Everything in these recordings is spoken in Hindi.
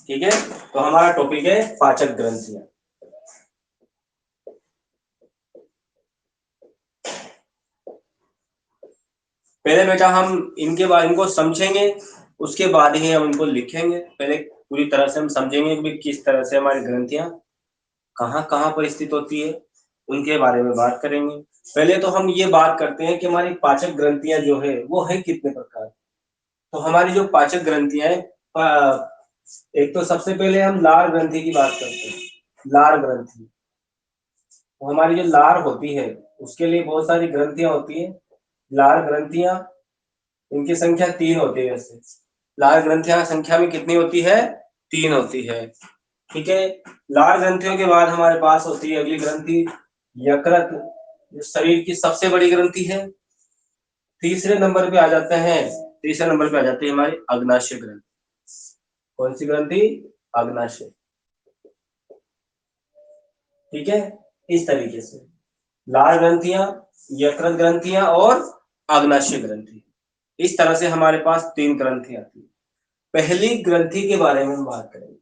ठीक है, तो हमारा टॉपिक है पाचक ग्रंथियां। पहले बेटा हम इनको समझेंगे, उसके बाद ही हम इनको लिखेंगे। पहले पूरी तरह से हम समझेंगे कि किस तरह से हमारी ग्रंथियां कहाँ कहाँ पर स्थित होती है, उनके बारे में बात करेंगे। पहले तो हम ये बात करते हैं कि हमारी पाचक ग्रंथियां जो है वो है कितने प्रकार। तो हमारी जो पाचक ग्रंथियां है, एक तो सबसे पहले हम लार ग्रंथि की बात करते हैं। लार ग्रंथि, तो हमारी जो लार होती है उसके लिए बहुत सारी ग्रंथियां होती है। लार ग्रंथियां, इनकी संख्या 3 होती है। वैसे लार ग्रंथियां संख्या में कितनी होती है? 3 होती है। ठीक है, लार ग्रंथियों के बाद हमारे पास होती है अगली ग्रंथि यकृत, जो शरीर की सबसे बड़ी ग्रंथि है। तीसरे नंबर पे आ जाते हैं, तीसरे नंबर पे आ जाती है हमारी अग्नाशय ग्रंथि। कौन सी ग्रंथि? अग्नाशय। ठीक है, इस तरीके से लार ग्रंथियां, यकृत ग्रंथियां और अग्नाशय ग्रंथि, इस तरह से हमारे पास 3 ग्रंथि आती है। पहली ग्रंथि के बारे में हम बात करेंगे,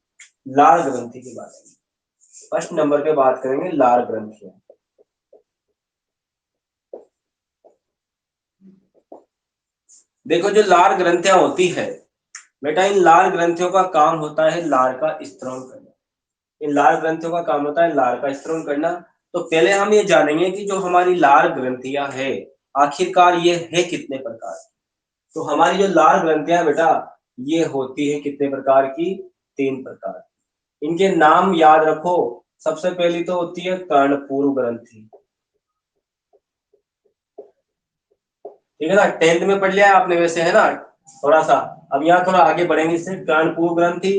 लार ग्रंथि के बारे में। फर्स्ट नंबर पे बात करेंगे लार ग्रंथियां। देखो, जो लार ग्रंथियां होती है बेटा, इन लार ग्रंथियों का काम होता है लार का स्त्रवण करना। इन लार ग्रंथियों का काम होता है लार का स्त्रवण करना। तो पहले हम ये जानेंगे कि जो हमारी लार ग्रंथियां है आखिरकार ये है कितने प्रकार की। तो हमारी जो लार ग्रंथियां बेटा, ये होती है कितने प्रकार की? 3 प्रकार। इनके नाम याद रखो। सबसे पहली तो होती है कर्णपूर ग्रंथि। ठीक है ना, 10th में पढ़ लिया है आपने वैसे, है ना, थोड़ा सा। अब यहाँ थोड़ा आगे बढ़ेंगे इससे। कर्णपूर ग्रंथि।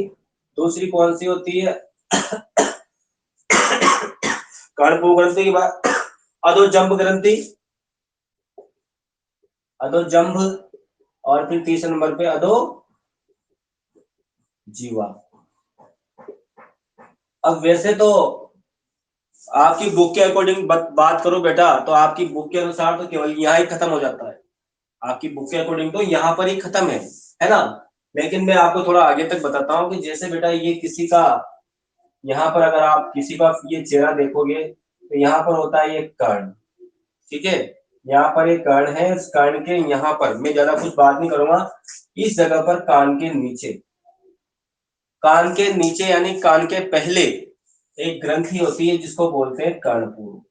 दूसरी कौन सी होती है? कर्णपूर ग्रंथि के बाद अधोजंभ ग्रंथि, अधोजंभ। और फिर तीसरे नंबर पे अधो जीवा। अब वैसे तो आपकी बुक के अकॉर्डिंग बात करो बेटा, तो आपकी बुक के अनुसार तो केवल यहाँ ही खत्म हो जाता है। आपकी बुक के अकॉर्डिंग तो यहाँ पर ही खत्म है ना। लेकिन मैं आपको थोड़ा आगे तक बताता हूँ कि जैसे बेटा ये किसी का, यहाँ पर अगर आप किसी का ये चेहरा देखोगे तो यहाँ पर होता है ये कर्ण। ठीक है, यहाँ पर एक कर्ण है। इस कर्ण के यहाँ पर मैं ज्यादा कुछ बात नहीं करूंगा। इस जगह पर कान के नीचे, कान के नीचे यानी कान के पहले एक ग्रंथि होती है जिसको बोलते हैं कर्णपूर,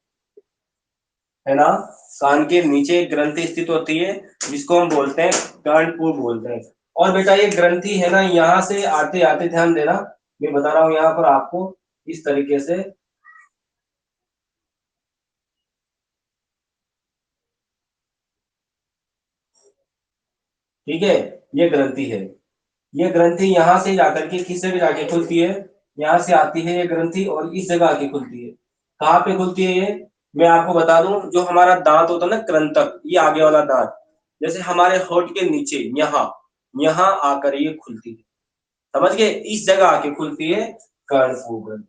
है ना। कान के नीचे एक ग्रंथि स्थित होती है जिसको हम बोलते हैं कर्णपूर बोलते हैं। और बेटा ये ग्रंथि है ना, यहाँ से आते आते, ध्यान देना, मैं बता रहा हूँ यहाँ पर आपको इस तरीके से। ठीक है, ये ग्रंथि है। ये ग्रंथि यहाँ से जाकर के किस जगह जाके खुलती है? यहाँ से आती है ये ग्रंथि और इस जगह आके खुलती है। कहाँ पे खुलती है ये? मैं आपको बता दूं, जो हमारा दांत होता है ना कृंतक, ये आगे वाला दांत, जैसे हमारे होठ के नीचे यहाँ, यहाँ आकर ये खुलती है। समझ गए? इस जगह आके खुलती है कर्णपूर ग्रंथि।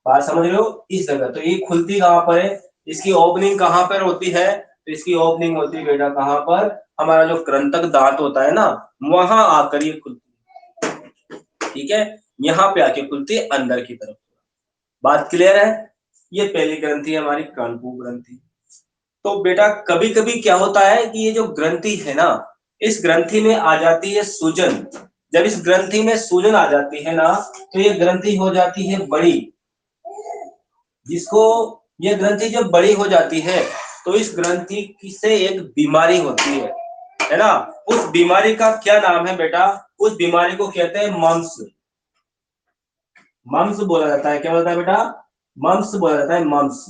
बात समझ रहे हो? इस जगह। तो ये खुलती कहाँ पर है? इसकी ओपनिंग कहाँ पर होती है? तो इसकी ओपनिंग होती है बेटा कहाँ पर? हमारा जो कृंतक दांत होता है ना, वहां आकर ये खुलती है। ठीक है, यहाँ पे आके खुलती है अंदर की तरफ। बात क्लियर है? ये पहली ग्रंथि है हमारी कर्णपूर ग्रंथि। तो बेटा कभी कभी क्या होता है कि ये जो ग्रंथि है ना, इस ग्रंथि में आ जाती है सूजन। जब इस ग्रंथि में सूजन आ जाती है ना, तो ये ग्रंथि हो जाती है बड़ी। जिसको, ये ग्रंथि जब बड़ी हो जाती है तो इस ग्रंथि से एक बीमारी होती है ना। उस बीमारी का क्या नाम है बेटा? उस बीमारी को कहते हैं मम्स। मम्स बोला जाता है। क्या बोलता है बेटा? मम्स बोला जाता है, मम्स।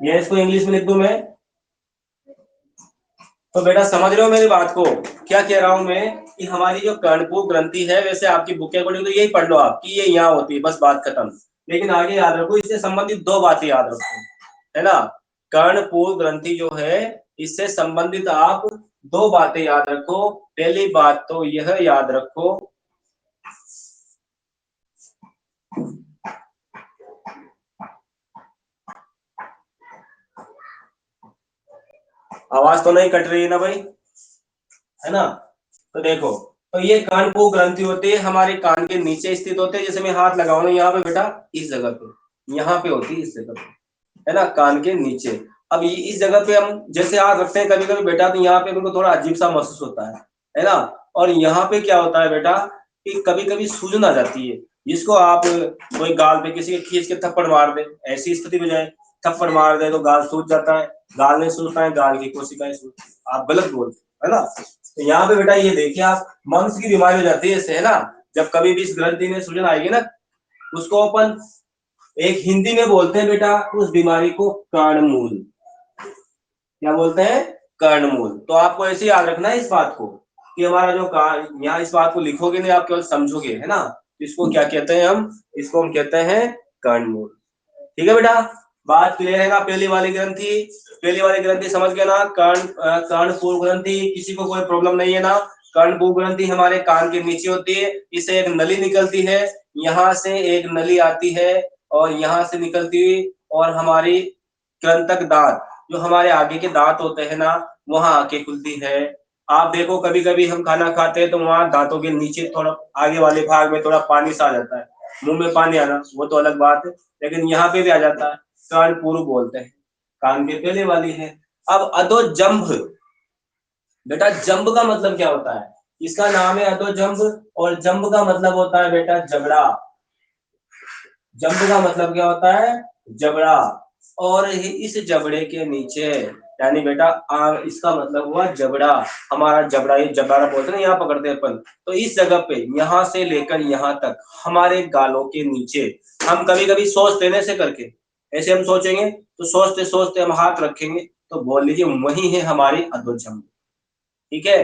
ये इसको इंग्लिश में लिख दूं मैं? तो बेटा समझ रहे हो मेरी बात को? क्या कह रहा हूं मैं कि हमारी जो कर्णपूर ग्रंथि है, वैसे आपकी बुक के अकॉर्डिंग तो यही पढ़ लो आप कि ये यहाँ होती है, बस बात खत्म। लेकिन आगे याद रखो, इससे संबंधित 2 बातें याद रखो, है ना। कर्णपूर ग्रंथि जो है, इससे संबंधित आप 2 बातें याद रखो। पहली बात तो यह याद रखो, आवाज तो नहीं कट रही है ना भाई, है ना। तो देखो, तो ये कानपुर ग्रंथि होती है, हमारे कान के नीचे स्थित होते हैं। जैसे मैं हाथ लगाऊं ना यहाँ पे बेटा, इस जगह पे, यहाँ पे होती है, इस जगह पे, है ना, कान के नीचे। अब ये इस जगह पे हम जैसे हाथ रखते हैं कभी कभी बेटा, तो यहाँ पे हमको थोड़ा अजीब सा महसूस होता है ना। और यहाँ पे क्या होता है बेटा कि कभी कभी सूजन आ जाती है, जिसको आप कोई गाल पे किसी के खींच के थप्पड़ मार दे, ऐसी स्थिति में जाए, थप्पड़ मार दे तो गाल सूज जाता है, गाल नहीं सूजता है, गाल की कोशिकाएं सूज, आप गलत बोलते है ना। तो यहाँ पे बेटा ये देखिए आप, मंस की बीमारी हो जाती है इससे, है ना। जब कभी भी इस ग्रंथि में सूजन आएगी ना, उसको अपन एक हिंदी में बोलते हैं बेटा, उस बीमारी को कर्णमूल। क्या बोलते हैं? कर्णमूल। तो आपको ऐसे याद रखना है इस बात को कि हमारा जो यहाँ इस बात को लिखोगे नहीं, आप केवल समझोगे, है ना। इसको क्या कहते हैं हम? इसको हम कहते हैं कर्णमूल। ठीक है बेटा, बात क्लियर है ना। पहली वाली ग्रंथि समझ गए ना, कर्णपूर ग्रंथि, किसी को कोई प्रॉब्लम नहीं है ना। कर्णपूर ग्रंथि हमारे कान के नीचे होती है, इससे एक नली निकलती है, यहाँ से एक नली आती है और यहाँ से निकलती हुई और हमारी कृंतक दांत, जो हमारे आगे के दांत होते हैं ना, वहां आके खुलती है। आप देखो कभी कभी हम खाना खाते हैं तो वहां दांतों के नीचे थोड़ा आगे वाले भाग में थोड़ा पानी सा आ जाता है, मुंह में पानी आना वो तो अलग बात है, लेकिन यहाँ पे भी आ जाता है। कर्णपूर बोलते हैं, कान के पहले वाली है। अब अधोजंभ, बेटा जंभ का मतलब क्या होता है? इसका नाम है अधोजंभ, और जंभ का मतलब होता है बेटा जबड़ा। जंभ का मतलब क्या होता है? जबड़ा। और इस जबड़े के नीचे, यानी बेटा इसका मतलब हुआ जबड़ा, हमारा जबड़ा, ये जबड़ा बोलते हैं ना, यहाँ पकड़ते हैं अपन। तो इस जगह पे यहाँ से लेकर यहाँ तक हमारे गालों के नीचे, हम कभी कभी सोचते हैं ऐसे करके, ऐसे हम सोचेंगे तो सोचते सोचते हम हाथ रखेंगे तो बोल लीजिए वही है हमारी अधोजंभ। ठीक है,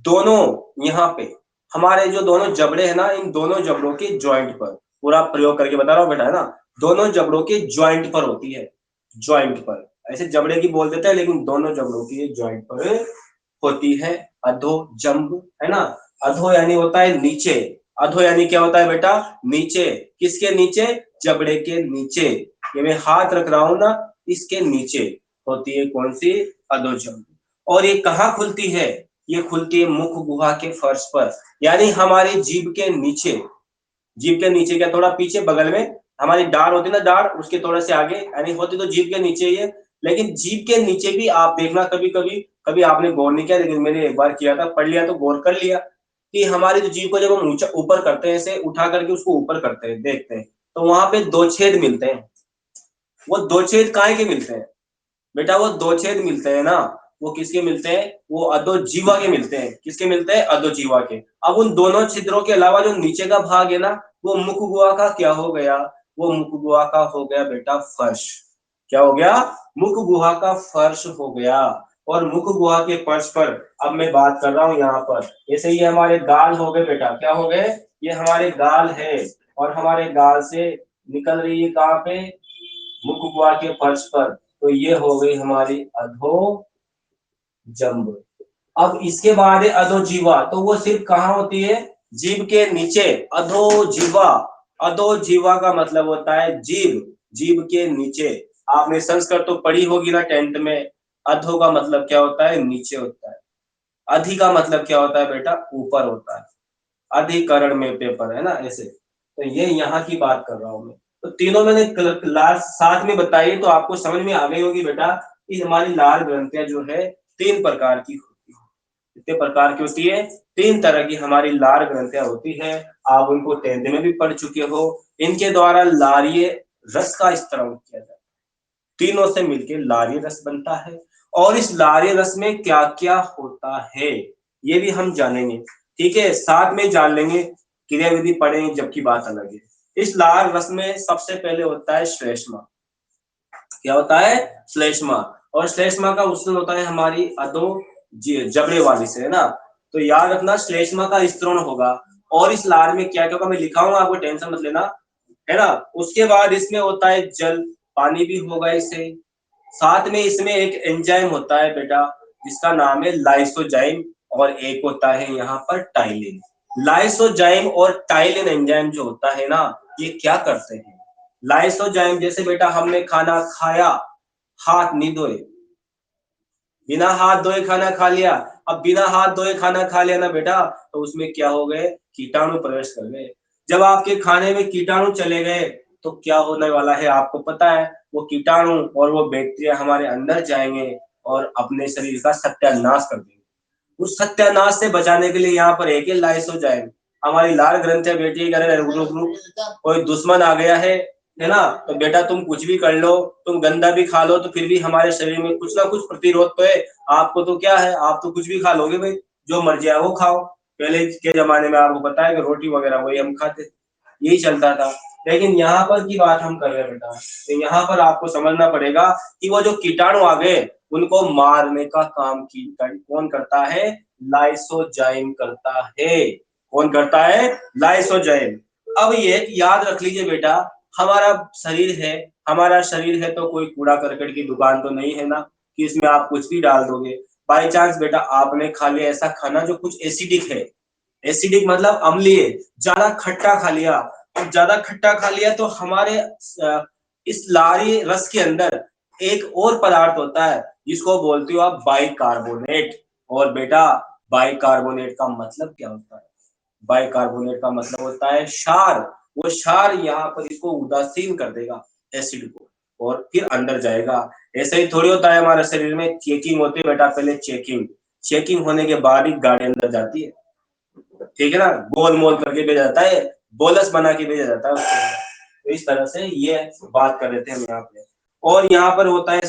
दोनों यहाँ पे हमारे जो दोनों जबड़े हैं ना, इन दोनों जबड़ों के ज्वाइंट पर, पूरा प्रयोग करके बता रहा हूँ बेटा, है ना, दोनों जबड़ों के ज्वाइंट पर होती है, ज्वाइंट पर। ऐसे जबड़े की बोल देते हैं लेकिन दोनों जबड़ों की ज्वाइंट पर होती है अधोजंभ, है ना। अधो यानी होता है नीचे, अधो यानी क्या होता है बेटा? नीचे। किसके नीचे? जबड़े के नीचे। ये मैं हाथ रख रहा हूं ना, इसके नीचे होती है कौन सी? अधोजंभ। और ये कहाँ खुलती है? ये खुलती है मुख गुहा के फर्श पर, यानी हमारी जीभ के नीचे। जीभ के नीचे क्या, थोड़ा पीछे बगल में हमारी डार होती है ना, डार उसके थोड़े से आगे, यानी होती तो जीभ के नीचे ही है। लेकिन जीभ के नीचे भी आप देखना, कभी कभी कभी आपने गौर नहीं किया, लेकिन मैंने एक बार किया था, पढ़ लिया तो गौर कर लिया कि हमारी जो जीभ को जब हम ऊंचा ऊपर करते हैं, ऐसे उठा करके उसको ऊपर करते हैं, देखते हैं तो वहां पे दो छेद मिलते हैं। वो दो छेद काहे के मिलते हैं बेटा? वो दो छेद मिलते हैं ना, वो किसके मिलते हैं? वो अधोजीवा के मिलते हैं। किसके मिलते हैं? अधोजीवा के। अब उन दोनों छिद्रों के अलावा जो नीचे का भाग है ना, वो मुख गुहा का क्या हो गया? वो मुख गुहा का हो गया बेटा फर्श। क्या हो गया? मुख गुहा का फर्श हो गया। और मुख गुहा के फर्श पर अब मैं बात कर रहा हूं यहाँ पर, जैसे ये हमारे गाल हो गए बेटा, क्या हो गए? ये हमारे गाल है, और हमारे गाल से निकल रही है कहाँ पे? मुख गुहा के फर्श पर। तो ये हो गई हमारी अधो जंब। अब इसके बाद है अधोजीवा, तो वो सिर्फ कहाँ होती है? जीभ के नीचे। अधोजीवा, अधोजीवा का मतलब होता है जीभ, जीभ के नीचे। आपने संस्कृत तो पढ़ी होगी ना 10th में। अधो का मतलब क्या होता है? नीचे होता है। अधि का मतलब क्या होता है बेटा? ऊपर होता है। अधिकरण में पेपर, है ना, ऐसे। तो ये यहाँ की बात कर रहा हूं मैं। तो तीनों मैंने क्लास साथ में बताई, तो आपको समझ में आ गई होगी बेटा कि हमारी लाल ग्रंथियां जो है 3 प्रकार की होती है। कितने प्रकार की होती है? 3 तरह की हमारी लार ग्रंथियां होती है। आप उनको 10th में भी पढ़ चुके हो। इनके द्वारा लारीय रस का स्त्राव किया जाता है, तीनों से मिलकर लारीय रस बनता है। और इस लारीय रस में क्या क्या होता है ये भी हम जानेंगे। ठीक है, साथ में जान लेंगे, क्रिया विधि पढ़ेंगे जबकि बात अलग है। इस लार रस में सबसे पहले होता है श्लेष्मा। क्या होता है? श्लेष्मा। और श्लेष्मा का उत्सर्जन होता है हमारी अधो जबड़े वाली से, है ना। तो याद रखना श्लेष्मा का स्त्रोण होगा। और इस लार में क्या क्या होगा मैं लिखाऊंगा, आपको टेंशन मत लेना, है ना। उसके बाद इसमें होता है जल, पानी भी होगा इसे। साथ में इसमें एक एंजाइम होता है बेटा, जिसका नाम है लाइसोजाइम, और एक होता है यहाँ पर टाइलिन। लाइसोजाइम और टाइलिन एंजाइम जो होता है ना, ये क्या करते हैं? लाइसोजाइम, जैसे बेटा हमने खाना खाया, हाथ नहीं धोए, बिना हाथ धोए खाना खा लिया, अब बिना हाथ धोए खाना खा लिया ना बेटा, तो उसमें क्या हो गए, कीटाणु प्रवेश कर गए। जब आपके खाने में कीटाणु चले गए तो क्या होने वाला है आपको पता है, वो कीटाणु और वो बैक्टीरिया हमारे अंदर जाएंगे और अपने शरीर का सत्यानाश कर देंगे। उस सत्यानाश से बचाने के लिए यहाँ पर एक ही लाइसोजाइम, हमारी लाल ग्रंथियां बेटी करे रुक रुक रुक, कोई दुश्मन आ गया है ना, तो बेटा तुम कुछ भी कर लो, तुम गंदा भी खा लो, तो फिर भी हमारे शरीर में कुछ ना कुछ प्रतिरोध तो है। आपको तो क्या है, आप तो कुछ भी खा लोगे भाई, जो मर्जी है वो खाओ। पहले के जमाने में आपको पता है कि रोटी वगैरह वही हम खाते, यही चलता था। लेकिन यहाँ पर की बात हम कर रहे हैं बेटा, तो यहाँ पर आपको समझना पड़ेगा कि वो जो कीटाणु आ गए उनको मारने का काम की कौन करता है, लाइसोजाइम करता है। कौन करता है, लाइसोजाइम। अब ये याद रख लीजिए बेटा, हमारा शरीर है, हमारा शरीर है तो कोई कूड़ा करकट की दुकान तो नहीं है ना, कि इसमें आप कुछ भी डाल दोगे। बाई चांस बेटा आपने खा लिया ऐसा खाना जो कुछ एसिडिक है, एसिडिक मतलब अम्लीय, ज्यादा खट्टा खा लिया, और ज्यादा खट्टा खा लिया तो हमारे इस लारी रस के अंदर एक और पदार्थ होता है जिसको बोलते हो आप बाइकार्बोनेट। और बेटा बाइकार्बोनेट का मतलब क्या होता है, बाइकार्बोनेट का मतलब होता है क्षार। वो क्षार यहाँ पर इसको उदासीन कर देगा, एसिड को, और फिर अंदर जाएगा। ऐसा ही थोड़ी होता है, हमारे शरीर में चेकिंग होती है बेटा, पहले चेकिंग, चेकिंग होने के बाद ही गाड़ी अंदर जाती है, ठीक है ना, गोल मोल करके भेजा जाता है, बोलस बना के भेजा जाता है उसको। तो इस तरह से ये बात कर रहे थे हम यहाँ पे। और यहाँ पर होता है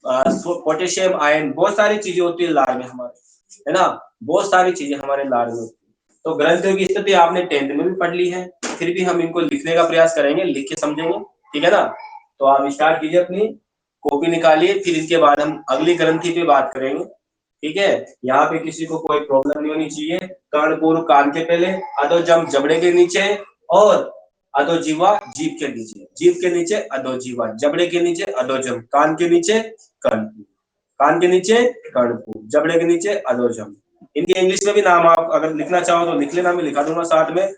पोटेशियम आयन, बहुत सारी चीजें होती है लार में हमारे, है ना, बहुत सारी चीजें हमारे लार में होती है। तो ग्रंथियों की स्थिति आपने 10th में भी पढ़ ली है, फिर भी हम इनको लिखने का प्रयास करेंगे, लिख के समझेंगे, ठीक है ना। तो आप स्टार्ट कीजिए, अपनी कॉपी निकालिए, फिर इसके बाद हम अगली ग्रंथि पे बात करेंगे, ठीक है। यहाँ पे किसी को कोई प्रॉब्लम नहीं होनी चाहिए। कर्णपूर कान के पहले, अधोजम जबड़े के नीचे, और अधोजीवा जीभ के नीचे, जीभ के नीचे अधोजीवा, जबड़े के नीचे अधोजम, कान के नीचे कर्णपूर, कान के नीचे कर्णपूर, जबड़े के नीचे अधोजम। इनके इंग्लिश में भी नाम आप अगर लिखना चाहो तो लिख लेना, मैं लिखा दूंगा साथ में।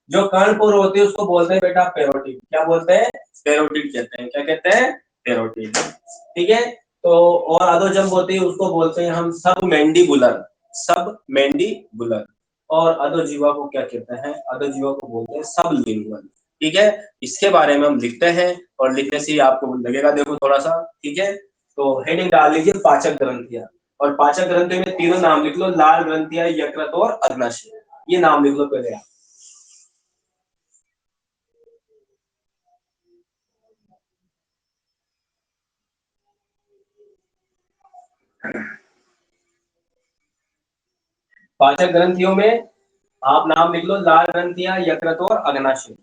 जो कर्णपुर होती है उसको बोलते हैं बेटा पेरोटिड, क्या बोलते हैं, पेरोटिड कहते हैं, क्या कहते हैं, पेरोटिड, ठीक है। तो और अधोजम होती है उसको बोलते हैं हम सब मैंडिबुलर, सब मैंडिबुलर। और अधोजीवा को क्या कहते हैं, अधोजीवा को बोलते हैं सबलिंगुअल, ठीक है। इसके बारे में हम लिखते हैं, और लिखने से ही आपको लगेगा, देखो थोड़ा सा, ठीक है। तो हेडिंग डाल लीजिए पाचक ग्रंथियां, और पाचक ग्रंथि में तीनों नाम लिख लो, लाल ग्रंथियां, यकृत और अग्नाशय, ये नाम लिख लो पहले आप। पाचक ग्रंथियों में आप नाम लिख लो, लाल ग्रंथियां, यकृत और अग्नाशय।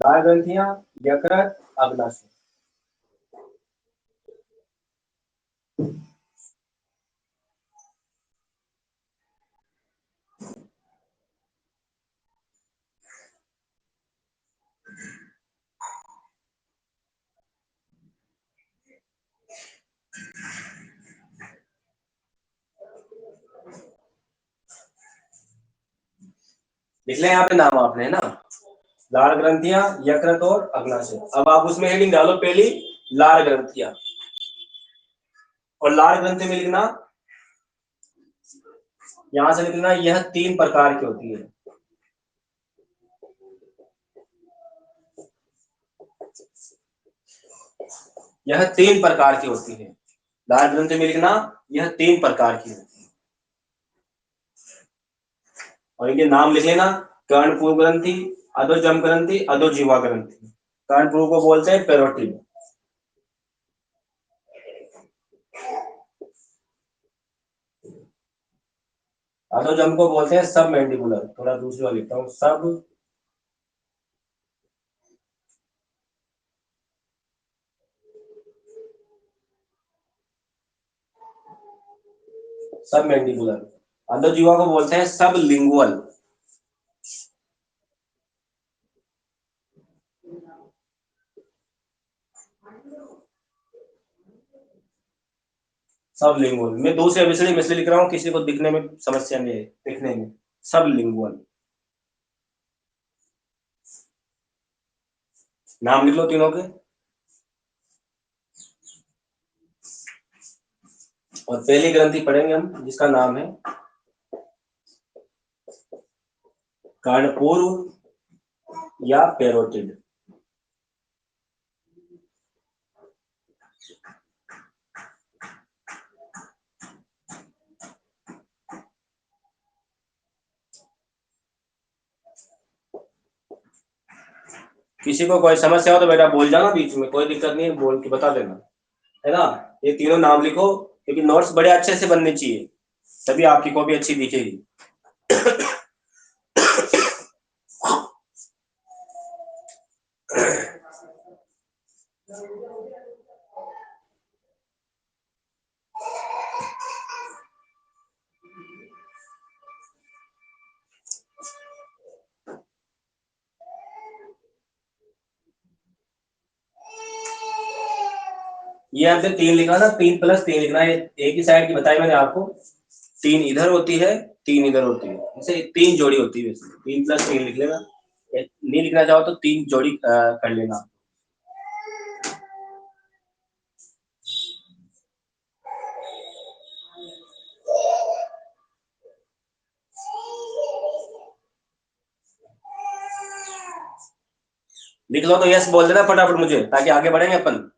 लाल ग्रंथियां, यकृत, अग्नाशय। लिख लें यहाँ पे नाम आपने, है ना, लाल ग्रंथियां, यकृत और अग्नाशय। अब आप उसमें हेडिंग डालो पहली, लाल ग्रंथियां, और लाल ग्रंथि में लिखना, यहां से लिखना, यह 3 प्रकार की होती है। यह 3 प्रकार की होती है, लाल ग्रंथि में लिखना, यह 3 प्रकार की होती है। और इनके नाम लिख लेना, कर्णपूर ग्रंथि, अधोजम ग्रंथि, अधोजीवा ग्रंथि। कर्णपूर को बोलते हैं पेरोटिड, अधोजम को बोलते हैं सब मैंडिबुलर, थोड़ा दूसरी बार लिखता हूँ, सब मैंडिबुलर। अधोजीवा को बोलते हैं सब लिंगुअल, सब लिंगुअल। मैं दूसरे विषय में इसलिए लिख रहा हूँ, किसी को दिखने में समस्या नहीं है, दिखने में सब लिंगुअल। नाम लिख लो तीनों के। और पहली ग्रंथि पढ़ेंगे हम जिसका नाम है कर्णपूर्व या पैरोटिड। किसी को कोई समस्या हो तो बेटा बोल जाना बीच में, कोई दिक्कत नहीं है, बोल के बता देना, है ना। ये तीनों नाम लिखो क्योंकि नोट्स बड़े अच्छे से बनने चाहिए, तभी आपकी कॉपी अच्छी दिखेगी। ये आपने 3 लिखा ना, 3 + 3 लिखना है, एक ही साइड की बताई मैंने आपको, 3 इधर होती है 3 इधर होती है, जैसे 3 जोड़ी होती है, 3 + 3 लिख लेना, नहीं लिखना चाहो तो 3 जोड़ी कर लेना। लिख लो तो यस बोल देना फटाफट मुझे, ताकि आगे बढ़ेंगे अपन।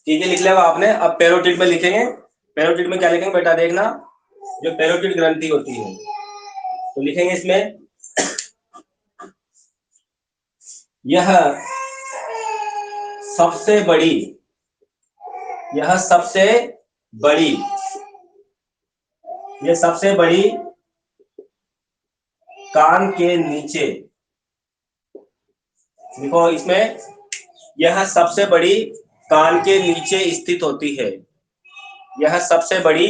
चीजें लिख लिया आपने, अब पैरोटिड में लिखेंगे। पैरोटिड में क्या लिखेंगे बेटा, देखना, जो पैरोटिड ग्रंथि होती है तो लिखेंगे इसमें, यह सबसे बड़ी, यह सबसे बड़ी, यह सबसे बड़ी कान के नीचे, देखो इसमें, यह सबसे बड़ी कान के नीचे स्थित होती है, यह सबसे बड़ी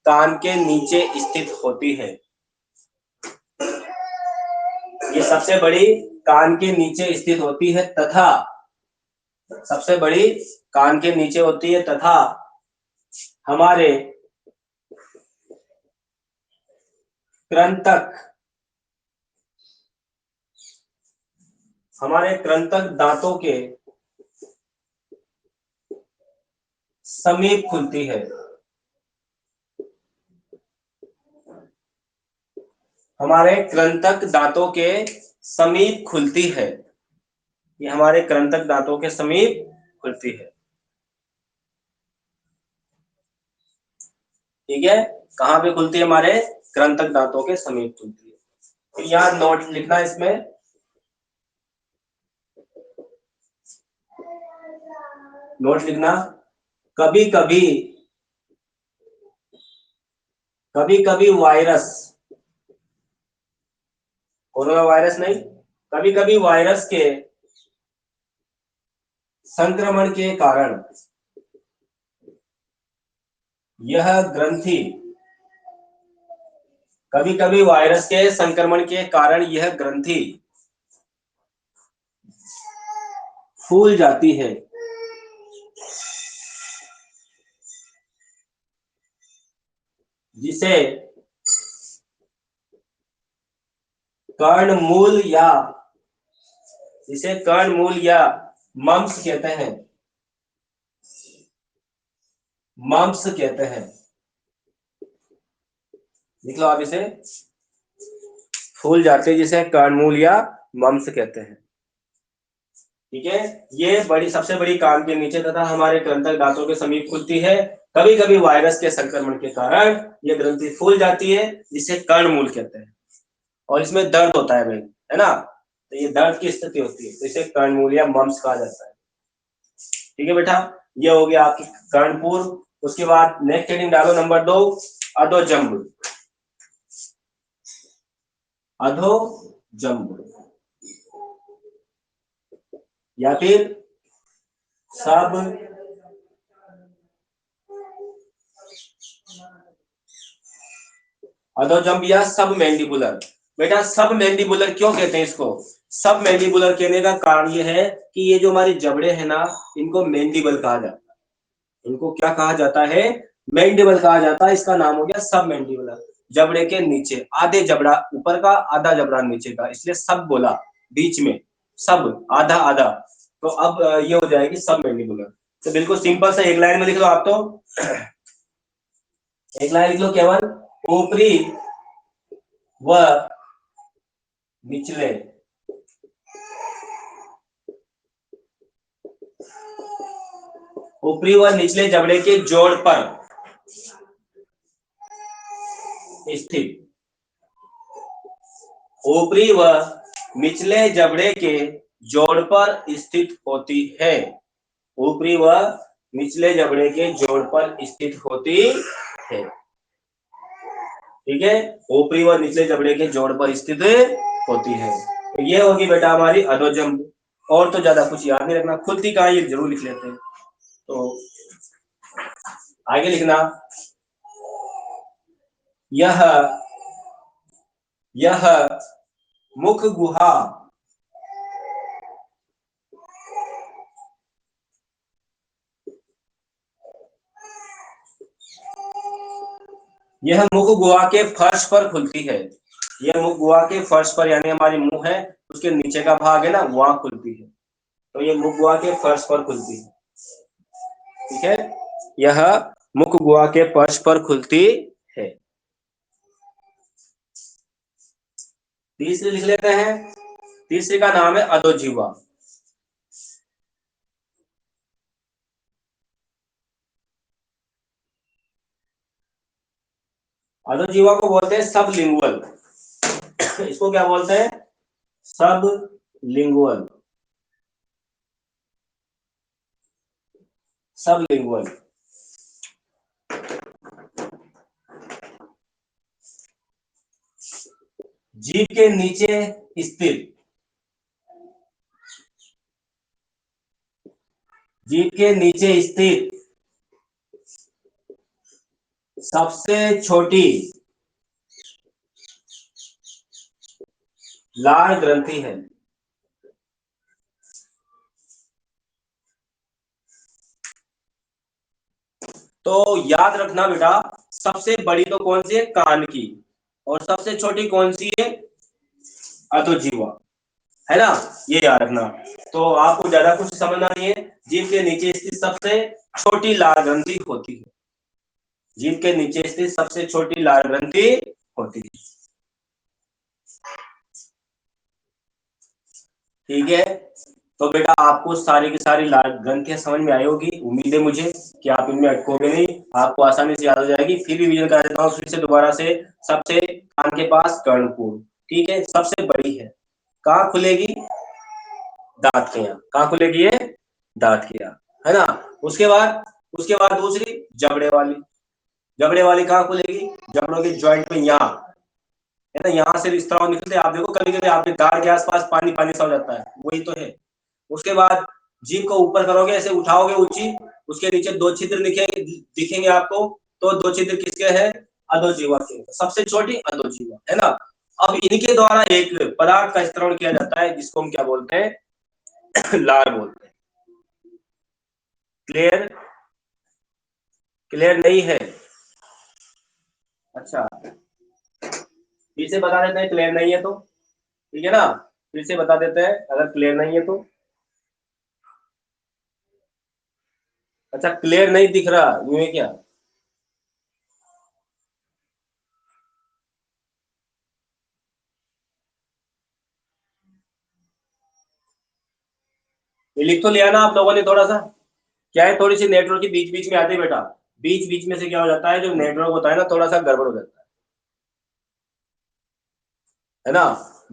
कान के नीचे स्थित होती है, ये सबसे बड़ी कान के नीचे स्थित होती है तथा, सबसे बड़ी कान के नीचे होती है तथा हमारे कृंतक, हमारे कृंतक दांतों के समीप खुलती है, हमारे कृंतक दांतों के समीप खुलती है, ये हमारे कृंतक दांतों के समीप खुलती है। ठीक है, कहां पे खुलती है, हमारे कृंतक दांतों के समीप खुलती है। तो यहाँ नोट लिखना इसमें, नोट लिखना, कभी कभी, कभी कभी वायरस, कोरोना वायरस नहीं, कभी कभी वायरस के संक्रमण के कारण यह ग्रंथि, कभी कभी वायरस के संक्रमण के कारण यह ग्रंथि फूल जाती है, जिसे कर्णमूल या, जिसे कर्णमूल या मम्स कहते हैं, मम्स कहते हैं। लिख लो आप इसे, फूल जाते जिसे कर्णमूल या मम्स कहते हैं। ठीक है, ये बड़ी, सबसे बड़ी कान के नीचे तथा हमारे कृंतक दांतों के समीप खुलती है, कभी कभी वायरस के संक्रमण के कारण ये ग्रंथि फूल जाती है, जिसे कर्णमूल कहते हैं, और इसमें दर्द होता है भाई, है ना, तो ये दर्द की स्थिति होती है, तो इसे कर्णमूल या मम्स कहा जाता है। ठीक है बेटा, ये हो गया आपकी कर्णपूर्व। उसके बाद नेक्स्ट हेडिंग डालो नंबर 2, अधोजंब, अधोजंब या फिर सब अधोजंब या सब मैंडिबुलर। बेटा सब मैंडिबुलर क्यों कहते हैं इसको, सब मैंडिबुलर कहने का कारण यह है कि ये जो हमारे जबड़े हैं ना, इनको मैंडिबल कहा जाता है। इनको क्या कहा जाता है? मैंडिबल कहा जाता है। इसका नाम हो गया सब मैंडिबुलर। जबड़े के नीचे आधे जबड़ा ऊपर का, आधा जबड़ा नीचे का, इसलिए सब बोला बीच में, सब आधा आधा। तो अब ये हो जाएगी सब मैंडिबुलर। तो बिल्कुल सिंपल सा एक लाइन में लिख लो आप तो। एक लाइन लिख लो केवल, ऊपरी व निचले ऊपरी व निचले जबड़े के जोड़ पर स्थित, ऊपरी व निचले जबड़े के जोड़ पर स्थित होती है। ऊपरी व निचले जबड़े के जोड़ पर स्थित होती है। ठीक है, ऊपरी व निचले जबड़े के जोड़ पर स्थित होती है। तो ये होगी बेटा हमारी अधोजंब। और तो ज्यादा कुछ याद नहीं रखना, खुद ही कहा ये जरूर लिख लेते हैं। तो आगे लिखना, यह मुख गुहा यह मुख गुहा के फर्श पर खुलती है। यह मुख गुहा के फर्श पर, यानी हमारी मुंह है उसके नीचे का भाग है ना, वहां खुलती है। तो ये मुख गुहा के फर्श पर खुलती है। ठीक है, यह मुख गुहा के फर्श पर खुलती है। तीसरी लिख लेते हैं। तीसरे का नाम है अधोजीवा। अधोजीवा को बोलते हैं सबलिंगुअल। इसको क्या बोलते हैं? सबलिंगुअल। सबलिंगुअल। जीभ के नीचे स्थित, जीभ के नीचे स्थित सबसे छोटी लाल ग्रंथि है। तो याद रखना बेटा, सबसे बड़ी तो कौन सी है? कान की। और सबसे छोटी कौन सी है? अधोजीवा, है ना? ये याद रखना। तो आपको ज्यादा कुछ समझना नहीं है। जीभ के नीचे स्थित सबसे छोटी लाल ग्रंथि होती है। जीभ के नीचे स्थित सबसे छोटी लाल ग्रंथि होती है। ठीक है, तो बेटा आपको सारी की सारी लाल ग्रंथियां समझ में आई होगी। उम्मीद है मुझे कि आप इनमें अटकोगे नहीं, आपको आसानी से याद हो जाएगी। फिर रिवीजन करा देता हूँ फिर से दोबारा से। सबसे कान के पास कर्णपुर, ठीक है, सबसे बड़ी है। कहाँ खुलेगी? दांत के यहाँ। कहाँ खुलेगी ये? दांत के यहाँ, है ना? उसके बाद दूसरी जबड़े वाली। जबड़े वाली कहाँ खुलेगी? जबड़ों के ज्वाइंट में, यहाँ, है ना? यहाँ से स्त्राव निकलते आप देखो, कभी कभी आपके दाढ़ के आसपास पानी पानी सा हो जाता है, वही तो है। उसके बाद जीभ को ऊपर करोगे, ऐसे उठाओगे ऊंची, उसके नीचे दो छिद्र दिखेंगे आपको। तो दो छिद्र किसके हैं? अधोजीवा के। सबसे छोटी अधोजीवा, है ना? अब इनके द्वारा एक पदार्थ का स्त्राव किया जाता है जिसको हम क्या बोलते हैं? लार बोलते हैं। क्लियर? क्लियर नहीं है? अच्छा, फिर से बता देते हैं क्लियर नहीं है तो, ठीक है ना? फिर से बता देते हैं अगर क्लियर नहीं है तो। अच्छा, क्लियर नहीं दिख रहा, यूं है क्या? ये लिख तो लिया ना आप लोगों ने? थोड़ा सा क्या है, थोड़ी सी नेटवर्क की बीच बीच में आती है बेटा। बीच बीच में से क्या हो जाता है, जो नेटवर्क होता है ना, थोड़ा सा गड़बड़ हो जाता है ना?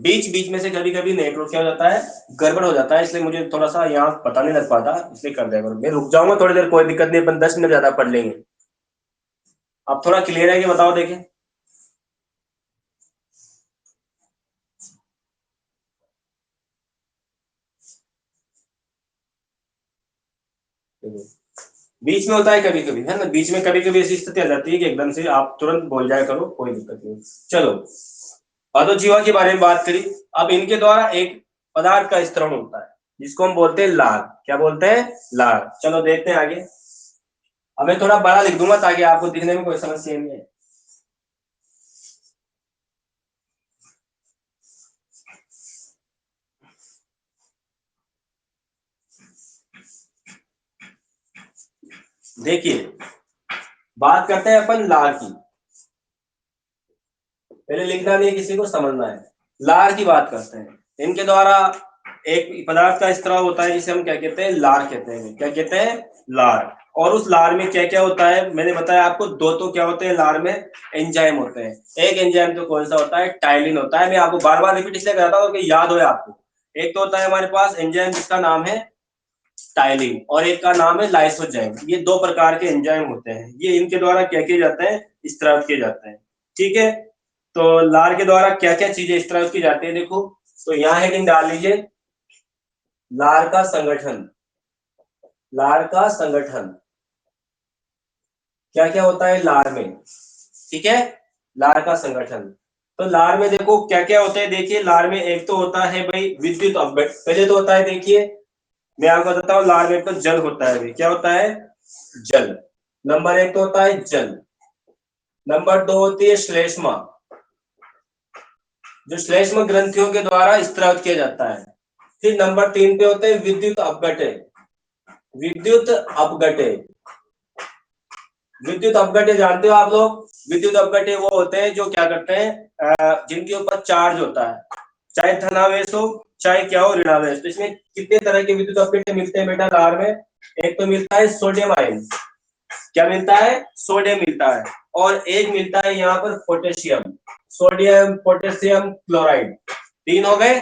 बीच बीच में से कभी कभी नेटवर्क क्या हो जाता है, गड़बड़ हो जाता है। इसलिए मुझे थोड़ा सा यहाँ पता नहीं लग पाता, इसलिए कर दिया करो। मैं रुक जाऊंगा थोड़ी देर, कोई दिक्कत नहीं, अपन 10 मिनट ज्यादा पढ़ लेंगे। अब थोड़ा क्लियर है कि बताओ, देखें। बीच में होता है कभी कभी, है ना? बीच में कभी कभी ऐसी स्थिति आ जाती है कि एकदम से आप तुरंत बोल जाया करो, कोई दिक्कत नहीं। चलो, अधोजीवा के बारे में बात करी। अब इनके द्वारा एक पदार्थ का स्त्राव होता है। जिसको हम बोलते हैं लार। क्या बोलते हैं? लार। चलो देखते हैं आगे। अब मैं थोड़ा बड़ा लिख दूंगा ताकि आपको दिखने में कोई समस्या नहीं है। देखिए, बात करते हैं अपन लार की। पहले लिखना नहीं, किसी को समझना है। लार की बात करते हैं। इनके द्वारा एक पदार्थ का स्त्राव होता है जिसे हम क्या कहते हैं? लार कहते हैं। क्या कहते हैं? लार। और उस लार में क्या क्या होता है मैंने बताया आपको। दो तो क्या होते हैं लार में? एंजाइम होते हैं। एक एंजाइम तो कौन सा होता है? टाइलिन होता है। मैं आपको बार बार रिपीट इसलिए कराता हूँ कि याद हो आपको। एक तो होता है हमारे पास एंजाइम जिसका नाम है टाइलिन, और एक का नाम है लाइसोजाइम। ये दो प्रकार के एंजाइम होते हैं। ये इनके द्वारा क्या किए जाते हैं? स्त्राव किए जाते हैं। ठीक है। तो लार के द्वारा क्या क्या चीजें स्त्राव की जाती है देखो। तो यहाँ हेडिंग डाल लीजिए, लार का संगठन। लार का संगठन क्या क्या होता है लार में? ठीक है, लार का संगठन। तो लार में देखो क्या क्या होता है। देखिए, लार में एक तो होता है भाई विद्युत अपघटन। पहले तो होता है, देखिए मैं आपको बताता हूँ, लार में तो जल होता है। क्या होता है? जल। नंबर एक तो होता है जल। नंबर दो होती है श्लेष्मा, जो श्लेष्म ग्रंथियों के द्वारा स्त्रावित किया जाता है। फिर नंबर तीन पे होते हैं विद्युत अपघटे। विद्युत अपघटे। विद्युत अपघटे जानते हो आप लोग? विद्युत अपघटे वो होते हैं जो क्या करते हैं, जिनके ऊपर चार्ज होता है, चाहे धनावेश हो चाहे क्या हो ऋणावेश। तो इसमें कितने तरह के विद्युत अपघटे मिलते हैं बेटा लार में? एक तो मिलता है सोडियम आयन। क्या मिलता है? सोडियम मिलता है। और एक मिलता है यहाँ पर पोटेशियम। Sodium potassium chloride. तीन हो गए।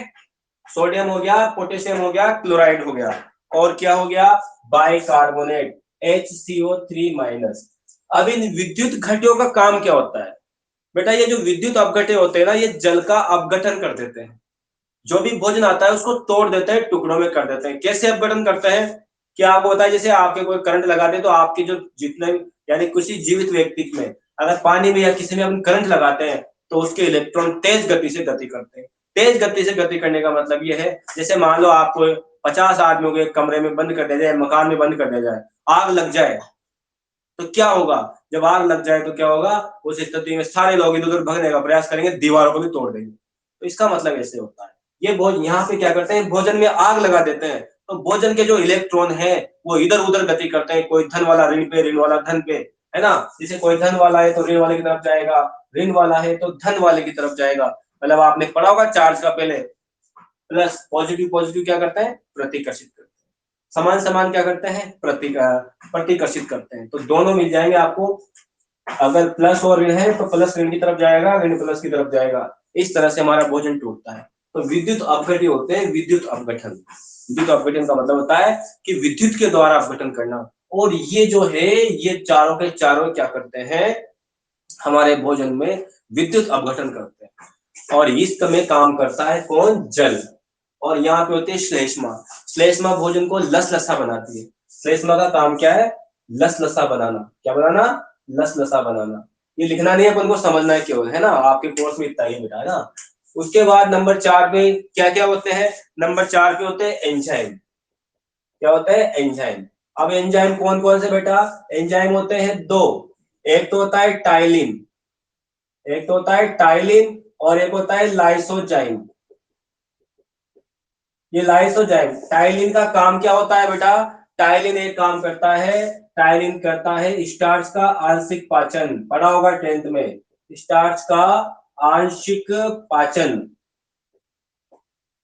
सोडियम हो गया, पोटेशियम हो गया, क्लोराइड हो गया, और क्या हो गया? Bicarbonate HCO3 minus. अब इन विद्युत घटियों का काम क्या होता है बेटा? ये जो विद्युत अपघटे होते हैं ना, ये जल का अपघटन कर देते हैं। जो भी भोजन आता है उसको तोड़ देते हैं, टुकड़ों में कर देते हैं। कैसे अपघटन करते हैं? क्या आपको होता है, जैसे आपके कोई करंट लगा दे तो आपके जो जितने यानी किसी जीवित व्यक्ति में अगर पानी में या किसी में अपन करंट लगाते हैं तो उसके इलेक्ट्रॉन तेज गति से गति करते हैं। तेज गति से गति करने का मतलब यह है, जैसे मान लो आपको 50 आदमियों को एक कमरे में बंद कर दिया जाए, मकान में बंद कर दिया जाए, आग लग जाए तो क्या होगा? जब आग लग जाए तो क्या होगा? उस स्थिति में सारे लोग इधर उधर भगने का प्रयास करेंगे, दीवारों को भी तोड़ देंगे। तो इसका मतलब ऐसे होता है। ये भोजन यहाँ पे क्या करते हैं, भोजन में आग लगा देते हैं। तो भोजन के जो इलेक्ट्रॉन है वो इधर उधर गति करते हैं, कोई धन वाला ऋण पे, ऋण वाला धन पे, है ना। जैसे कोई धन वाला है तो ऋण वाले की तरफ जाएगा, ऋण वाला है तो धन वाले की तरफ जाएगा। मतलब आपने पढ़ा होगा चार्ज का पहले, प्लस पॉजिटिव पॉजिटिव क्या करते हैं? प्रतिकर्षित करते हैं। समान समान क्या करते हैं? प्रतिकर्षित करते हैं। तो दोनों मिल जाएंगे आपको। अगर प्लस और ऋण है तो प्लस ऋण की तरफ जाएगा, ऋण प्लस की तरफ जाएगा। इस तरह से हमारा भोजन टूटता है। तो विद्युत अपघट्य होते हैं विद्युत अपघटन। विद्युत अपघटन का मतलब होता है कि विद्युत के द्वारा अपघटन करना। और ये जो है, ये चारों के चारों क्या करते हैं? हमारे भोजन में विद्युत अपघटन करते हैं। और इस में काम करता है कौन? जल। और यहाँ पे होती है श्लेष्मा। श्लेष्मा भोजन को लसलसा बनाती है। श्लेष्मा का काम क्या है? लसलसा बनाना। क्या बनाना? लसलसा बनाना। ये लिखना नहीं है, अपन को समझना है क्यों, है ना। आपके कोर्स में इतना ही बेटा, है ना। उसके बाद नंबर 4 पे क्या क्या होते हैं? नंबर 4 पे होते हैं एंजाइम। क्या होता है? एंजाइम। अब एंजाइम कौन कौन से बेटा? एंजाइम होते हैं दो। एक तो होता है टाइलिन, एक तो होता है टाइलिन और एक होता है लाइसोजाइम। ये लाइसोजाइम। टाइलिन का काम क्या होता है बेटा? टाइलिन एक काम करता है, टाइलिन करता है स्टार्च का आंशिक पाचन। पढ़ा होगा 10th में, स्टार्च का आंशिक पाचन।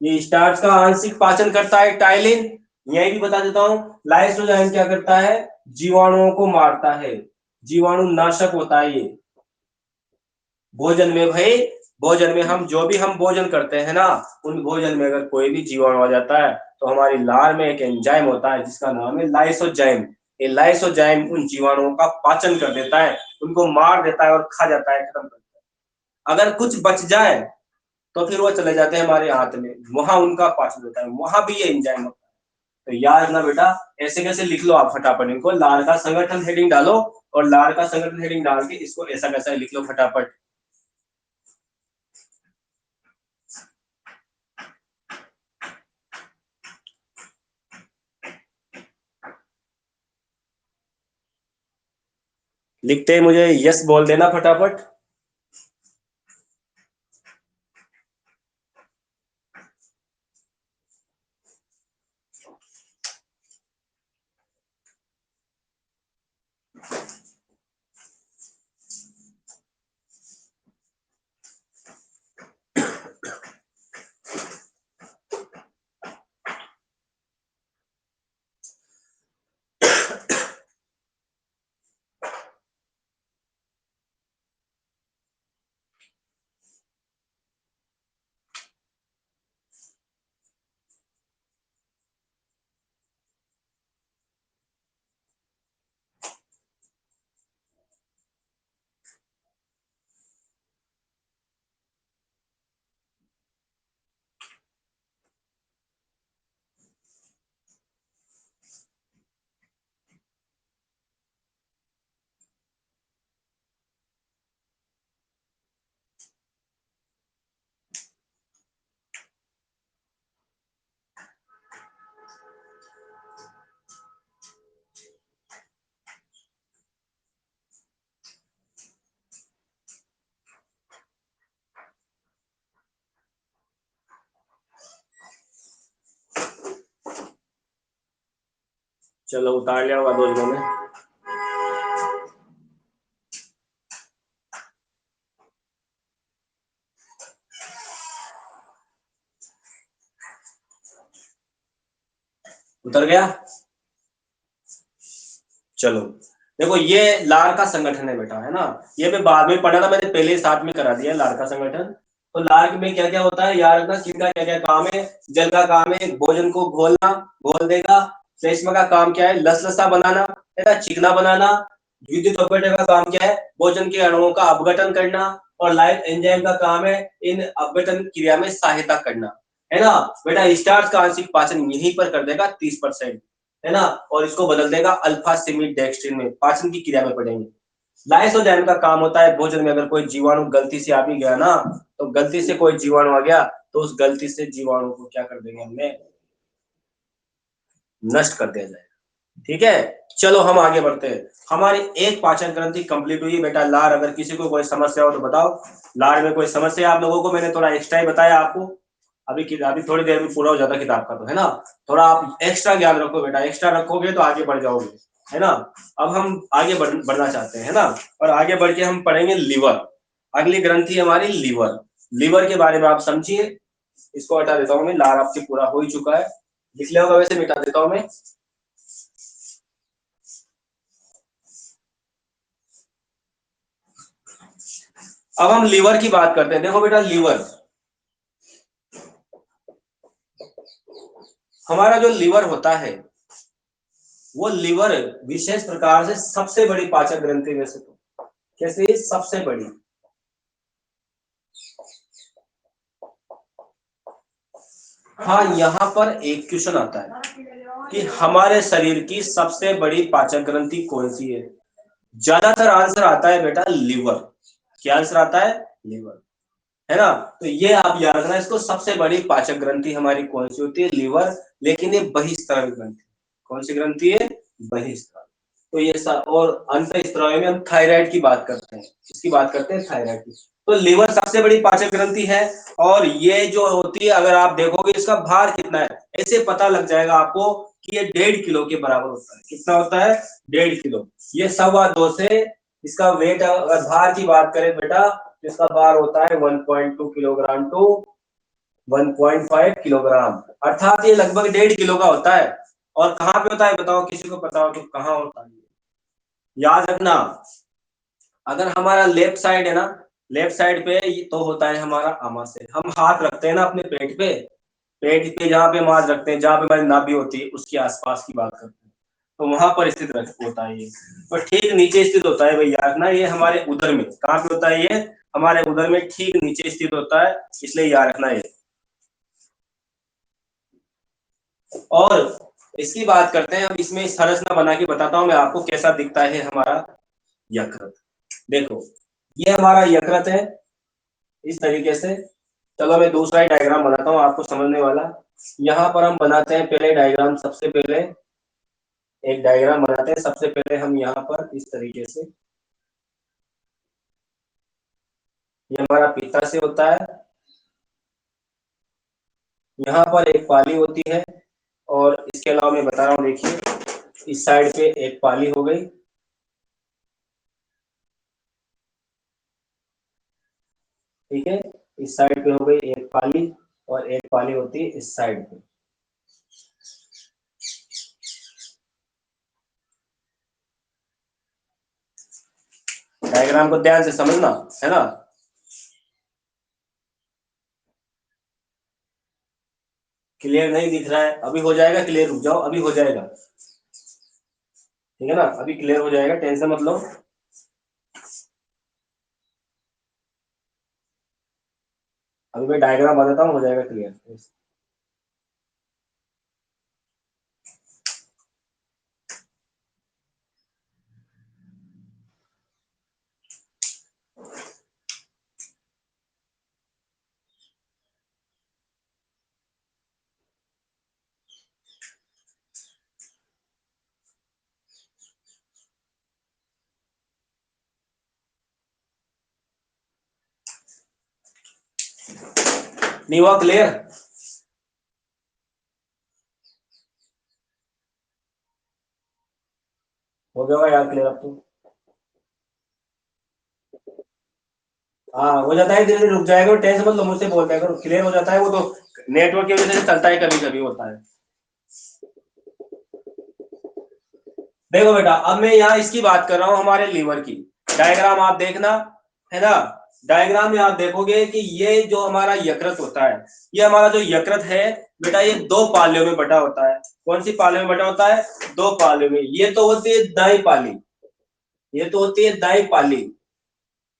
ये स्टार्च का आंशिक पाचन करता है टाइलिन। यही भी बता देता हूं, लाइसोजाइम क्या करता है? जीवाणुओं को मारता है, जीवाणु नाशक होता है ये। भोजन में भाई, भोजन में हम जो भी हम भोजन करते हैं ना, उन भोजन में अगर कोई भी जीवाणु आ जाता है तो हमारी लार में एक एंजाइम होता है जिसका नाम है लाइसोजाइम। ये लाइसोजाइम उन जीवाणुओं का पाचन कर देता है, उनको मार देता है और खा जाता है, खत्म कर देता है। अगर कुछ बच जाए तो फिर वो चले जाते हैं हमारे हाथ में, वहां उनका पाचन होता है, वहां भी ये एंजाइम होता है। तो याद रखना बेटा, ऐसे कैसे लिख लो आप फटाफट इनको। लार का संगठन हेडिंग डालो, और लार का संगठन हेडिंग डाल के इसको ऐसा कैसा लिख लो फटाफट। लिखते ही मुझे यस बोल देना फटाफट। चलो उतार लिया होगा 2 दिनों में। उतर गया। चलो देखो ये लार का संगठन है बेटा, है ना। ये मैं बाद में पढ़ा था, मैंने पहले ही साथ में करा दिया लार का संगठन। तो लार में क्या क्या होता है यार, रखना किनका क्या क्या काम है। जल का काम है भोजन को घोलना, घोल देगा। श्लेष्मा का काम क्या है, लसलसा बनाना, है ना, चिकना बनाना। विद्युत अपघटन का काम क्या है, भोजन के अणुओं का अपघटन करना। और लाइफ एंजाइम का काम है इन अपघटन क्रिया में सहायता करना, है ना। बेटा स्टार्च का आंशिक पाचन यहीं पर कर देगा 30%, है ना। और इसको बदल देगा अल्फा सिमिडेक्स्ट्रिन में, पाचन की क्रिया में पढ़ेंगे। लाइसोजाइम का काम होता है भोजन में अगर कोई जीवाणु गलती से आ भी गया ना, तो गलती से कोई जीवाणु आ गया तो उस गलती से जीवाणु को क्या कर देंगे हमने, नष्ट कर दिया जाएगा। ठीक है, चलो हम आगे बढ़ते हैं। हमारी एक पाचन ग्रंथि कंप्लीट हुई बेटा लार। अगर किसी को कोई समस्या हो तो बताओ। लार में कोई समस्या आप लोगों को, मैंने थोड़ा एक्स्ट्रा ही बताया आपको। अभी थोड़ी देर में पूरा हो जाता किताब का, तो है ना। थोड़ा आप एक्स्ट्रा ज्ञान रखो बेटा, एक्स्ट्रा रखोगे तो आगे बढ़ जाओगे, है ना। अब हम आगे बढ़ना चाहते हैं, है ना। और आगे बढ़ के हम पढ़ेंगे लीवर। अगली ग्रंथि हमारी लीवर। लीवर के बारे में आप समझिए। इसको हटा देता हूं मैं, लार आपके पूरा हो ही चुका है। लिख लिया होगा वैसे, मिटा देता हूं मैं। अब हम लीवर की बात करते हैं। देखो बेटा लीवर, हमारा जो लीवर होता है वो लीवर विशेष प्रकार से सबसे बड़ी पाचक ग्रंथि में से, तो कैसे सबसे बड़ी। हाँ यहाँ पर एक क्वेश्चन आता है कि हमारे शरीर की सबसे बड़ी पाचक ग्रंथि कौन सी है। ज्यादातर आंसर आता है बेटा लीवर। क्या आंसर आता है, लीवर, है ना। तो ये आप याद रखना, इसको सबसे बड़ी पाचक ग्रंथि हमारी कौन सी होती है, लीवर। लेकिन ये बहिस्त्रावी ग्रंथि, कौन सी ग्रंथि है, बहिस्त्रावी। तो ये सब, और अंतःस्त्रावी में हम थायराइड की बात करते हैं, किसकी बात करते हैं, थायराइड की। तो लीवर सबसे बड़ी पाचक ग्रंथि है। और ये जो होती है, अगर आप देखोगे इसका भार कितना है, ऐसे पता लग जाएगा आपको कि ये 1.5 किलो के बराबर होता है। कितना होता है, 1.5 किलो। ये 2.25 से, इसका वेट अगर भार की बात करें बेटा, इसका भार होता है 1.2 किलोग्राम टू 1.5 किलोग्राम, अर्थात ये लगभग 1.5 किलो का होता है। और कहाँ पे होता है बताओ, किसी को पता हो तो कहाँ होता है। याद रखना, अगर हमारा लेफ्ट साइड है ना, लेफ्ट साइड पे तो होता है हमारा आमाशय। हम हाथ रखते हैं ना अपने पेट पे, पेट पे जहाँ पे मांस रखते हैं, जहाँ पे हमारी नाभि होती है उसके आसपास की बात करते हैं, तो वहां पर स्थित होता है ये। और ठीक नीचे स्थित होता है भैया रखना, ये हमारे उदर में। कहाँ पे होता है ये, हमारे उदर में ठीक नीचे स्थित होता है, इसलिए याद रखना ये। और इसकी बात करते हैं, अब इसमें संरचना बना के बताता हूं मैं आपको कैसा दिखता है हमारा यकृत। देखो ये हमारा यकृत है इस तरीके से। चलो मैं दूसरा ही डायग्राम बनाता हूँ आपको समझने वाला। यहाँ पर हम बनाते हैं पहले डायग्राम, सबसे पहले एक डायग्राम बनाते हैं। सबसे पहले हम यहाँ पर इस तरीके से ये हमारा पित्ताशय होता है। यहाँ पर एक पाली होती है, और इसके अलावा मैं बता रहा हूँ, देखिए इस साइड पे एक पाली हो गई, ठीक है, इस साइड पे हो गई एक पाली, और एक पाली होती है इस साइड पे। डायग्राम को ध्यान से समझना है ना। क्लियर नहीं दिख रहा है? अभी हो जाएगा क्लियर, रुक जाओ, अभी हो जाएगा, ठीक है ना, अभी क्लियर हो जाएगा, टेंशन मत लो। अभी मैं डायग्राम बताता हूँ, हो जाएगा क्लियर। नहीं हुआ क्लियर? हो गया यार क्लियर अब तो। हाँ हो जाता है, धीरे धीरे रुक जाएगा, टेंशन मत लो, मुझसे बोलते हैं, क्लियर हो जाता है वो तो, नेटवर्क की वजह से चलता है, कभी कभी होता है। देखो बेटा, अब मैं यहाँ इसकी बात कर रहा हूँ, हमारे लीवर की। डायग्राम आप देखना, है ना। डायग्राम में आप देखोगे कि ये जो हमारा यकृत होता है, ये हमारा जो यकृत है बेटा, ये दो पालियों में बटा होता है। कौन सी पालियों में बटा होता है? दो पालियों में। ये तो होती है दाई पाली, ये तो होती है दाई पाली,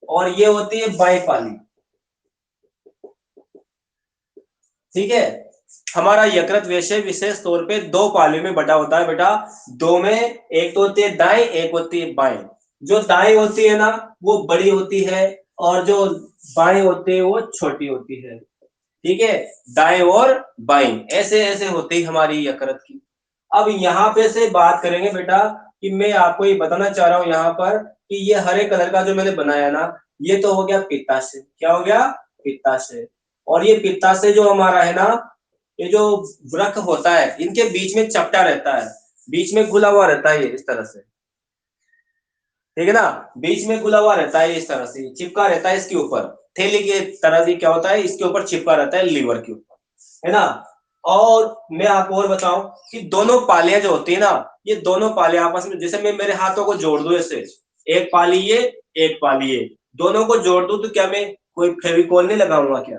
और ये होती है बाई पाली, ठीक है। हमारा यकृत वैसे विशेष तौर पे दो पालियों में बटा होता है बेटा। दो में, एक तो होती है दाएं, एक होती है बाएं। जो दाएं होती है ना, वो बड़ी होती है, और जो बाएं होती है वो छोटी होती है, ठीक है। दाएं और बाएं ऐसे ऐसे होती है हमारी यकृत की। अब यहाँ पे से बात करेंगे बेटा, कि मैं आपको ये बताना चाह रहा हूँ यहाँ पर, कि ये हरे कलर का जो मैंने बनाया ना, ये तो हो गया पित्ताशय। क्या हो गया? पित्ताशय। और ये पित्ताशय जो हमारा है ना, ये जो वृक्क होता है, इनके बीच में चपटा रहता है, बीच में घुला हुआ रहता है ये इस तरह से, ठीक है ना। बीच में घुला हुआ रहता है इस तरह से, चिपका रहता है इसके ऊपर, थैली के तरह से क्या होता है, इसके ऊपर चिपका रहता है लीवर के ऊपर, है ना। और मैं आपको और बताऊं कि दोनों पालियां जो होती है ना, ये दोनों पालियां आपस में, जैसे मैं मेरे हाथों को जोड़ दूं ऐसे, एक पाली ये, एक पाली ये, दोनों को जोड़ दूं, तो क्या मैं कोई फेविकोल नहीं लगाऊंगा क्या?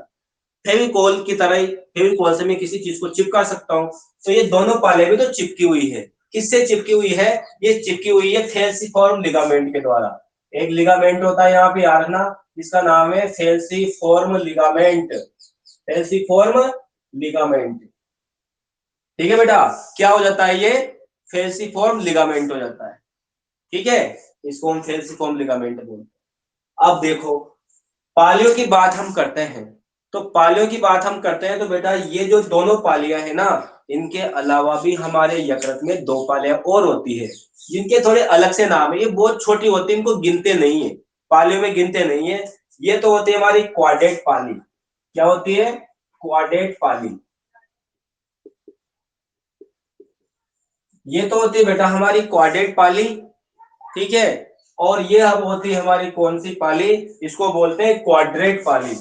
फेविकोल की तरह ही, फेविकोल से मैं किसी चीज को चिपका सकता हूँ। तो ये दोनों पाले भी तो चिपकी हुई है। किससे चिपकी हुई है? ये चिपकी हुई है फेल्सीफॉर्म लिगामेंट के द्वारा। एक लिगामेंट होता है यहाँ पे याद रखना, जिसका नाम है फेल्सीफॉर्म लिगामेंट। फेल्सीफॉर्म लिगामेंट, ठीक है बेटा। क्या हो जाता है ये? फेल्सीफॉर्म लिगामेंट हो जाता है, ठीक है। इसको हम फेल्सीफॉर्म लिगामेंट बोलते हैं। अब देखो, पालियों की बात हम करते हैं, तो पालियों की बात हम करते हैं, तो बेटा ये जो दोनों पालियां है ना, इनके अलावा भी हमारे यकृत में दो पालियां और होती है, जिनके थोड़े अलग से नाम है। ये बहुत छोटी होती है, इनको गिनते नहीं है, पालियों में गिनते नहीं है। ये तो होती है हमारी क्वाड्रेट पाली। क्या होती है? क्वाड्रेट पाली। ये तो होती है बेटा हमारी क्वाड्रेट पाली, ठीक है। और ये अब होती है हमारी कौन सी पाली? इसको बोलते हैं क्वाड्रेट पाली।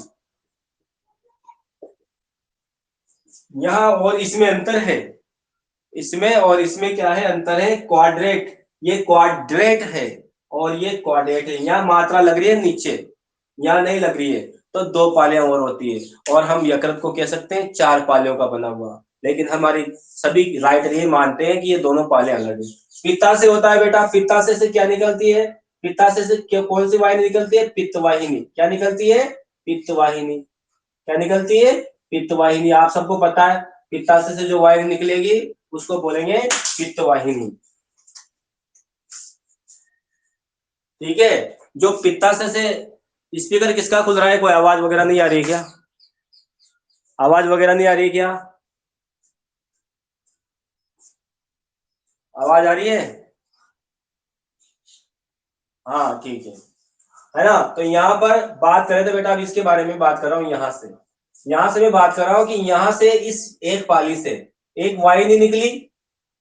यहाँ और इसमें अंतर है, इसमें और इसमें क्या है, अंतर है, क्वाड्रेट, ये क्वाड्रेट है, और ये क्वाड्रेट है। यहाँ मात्रा लग रही है नीचे, यहाँ नहीं लग रही है, तो दो पालियां और होती है, और हम यकृत को कह सकते हैं चार पालियों का बना हुआ। लेकिन हमारी सभी राइटर ये मानते हैं कि ये दोनों पालियां अलग है। पित्ताशय होता है बेटा, पित्ताशय से क्या निकलती है? पित्ताशय से क्या, कौन सी वाहिनी निकलती है? पित्तवाहिनी। क्या निकलती है? पित्तवाहिनी। क्या निकलती है? पित्तवाहिनी। आप सबको पता है, पित्ताशय से जो वाहिनी निकलेगी उसको बोलेंगे पित्तवाहिनी, ठीक है। जो पित्ताशय से, स्पीकर किसका खुल रहा है? कोई आवाज वगैरह नहीं आ रही है क्या? आवाज वगैरह नहीं आ रही है क्या? आवाज आ रही है? हाँ ठीक है। है ना। तो यहाँ पर बात करें तो बेटा अब इसके बारे में बात कर रहा हूँ। यहाँ से मैं बात कर रहा हूँ कि यहाँ से इस एक पाली से एक वाहिनी निकली,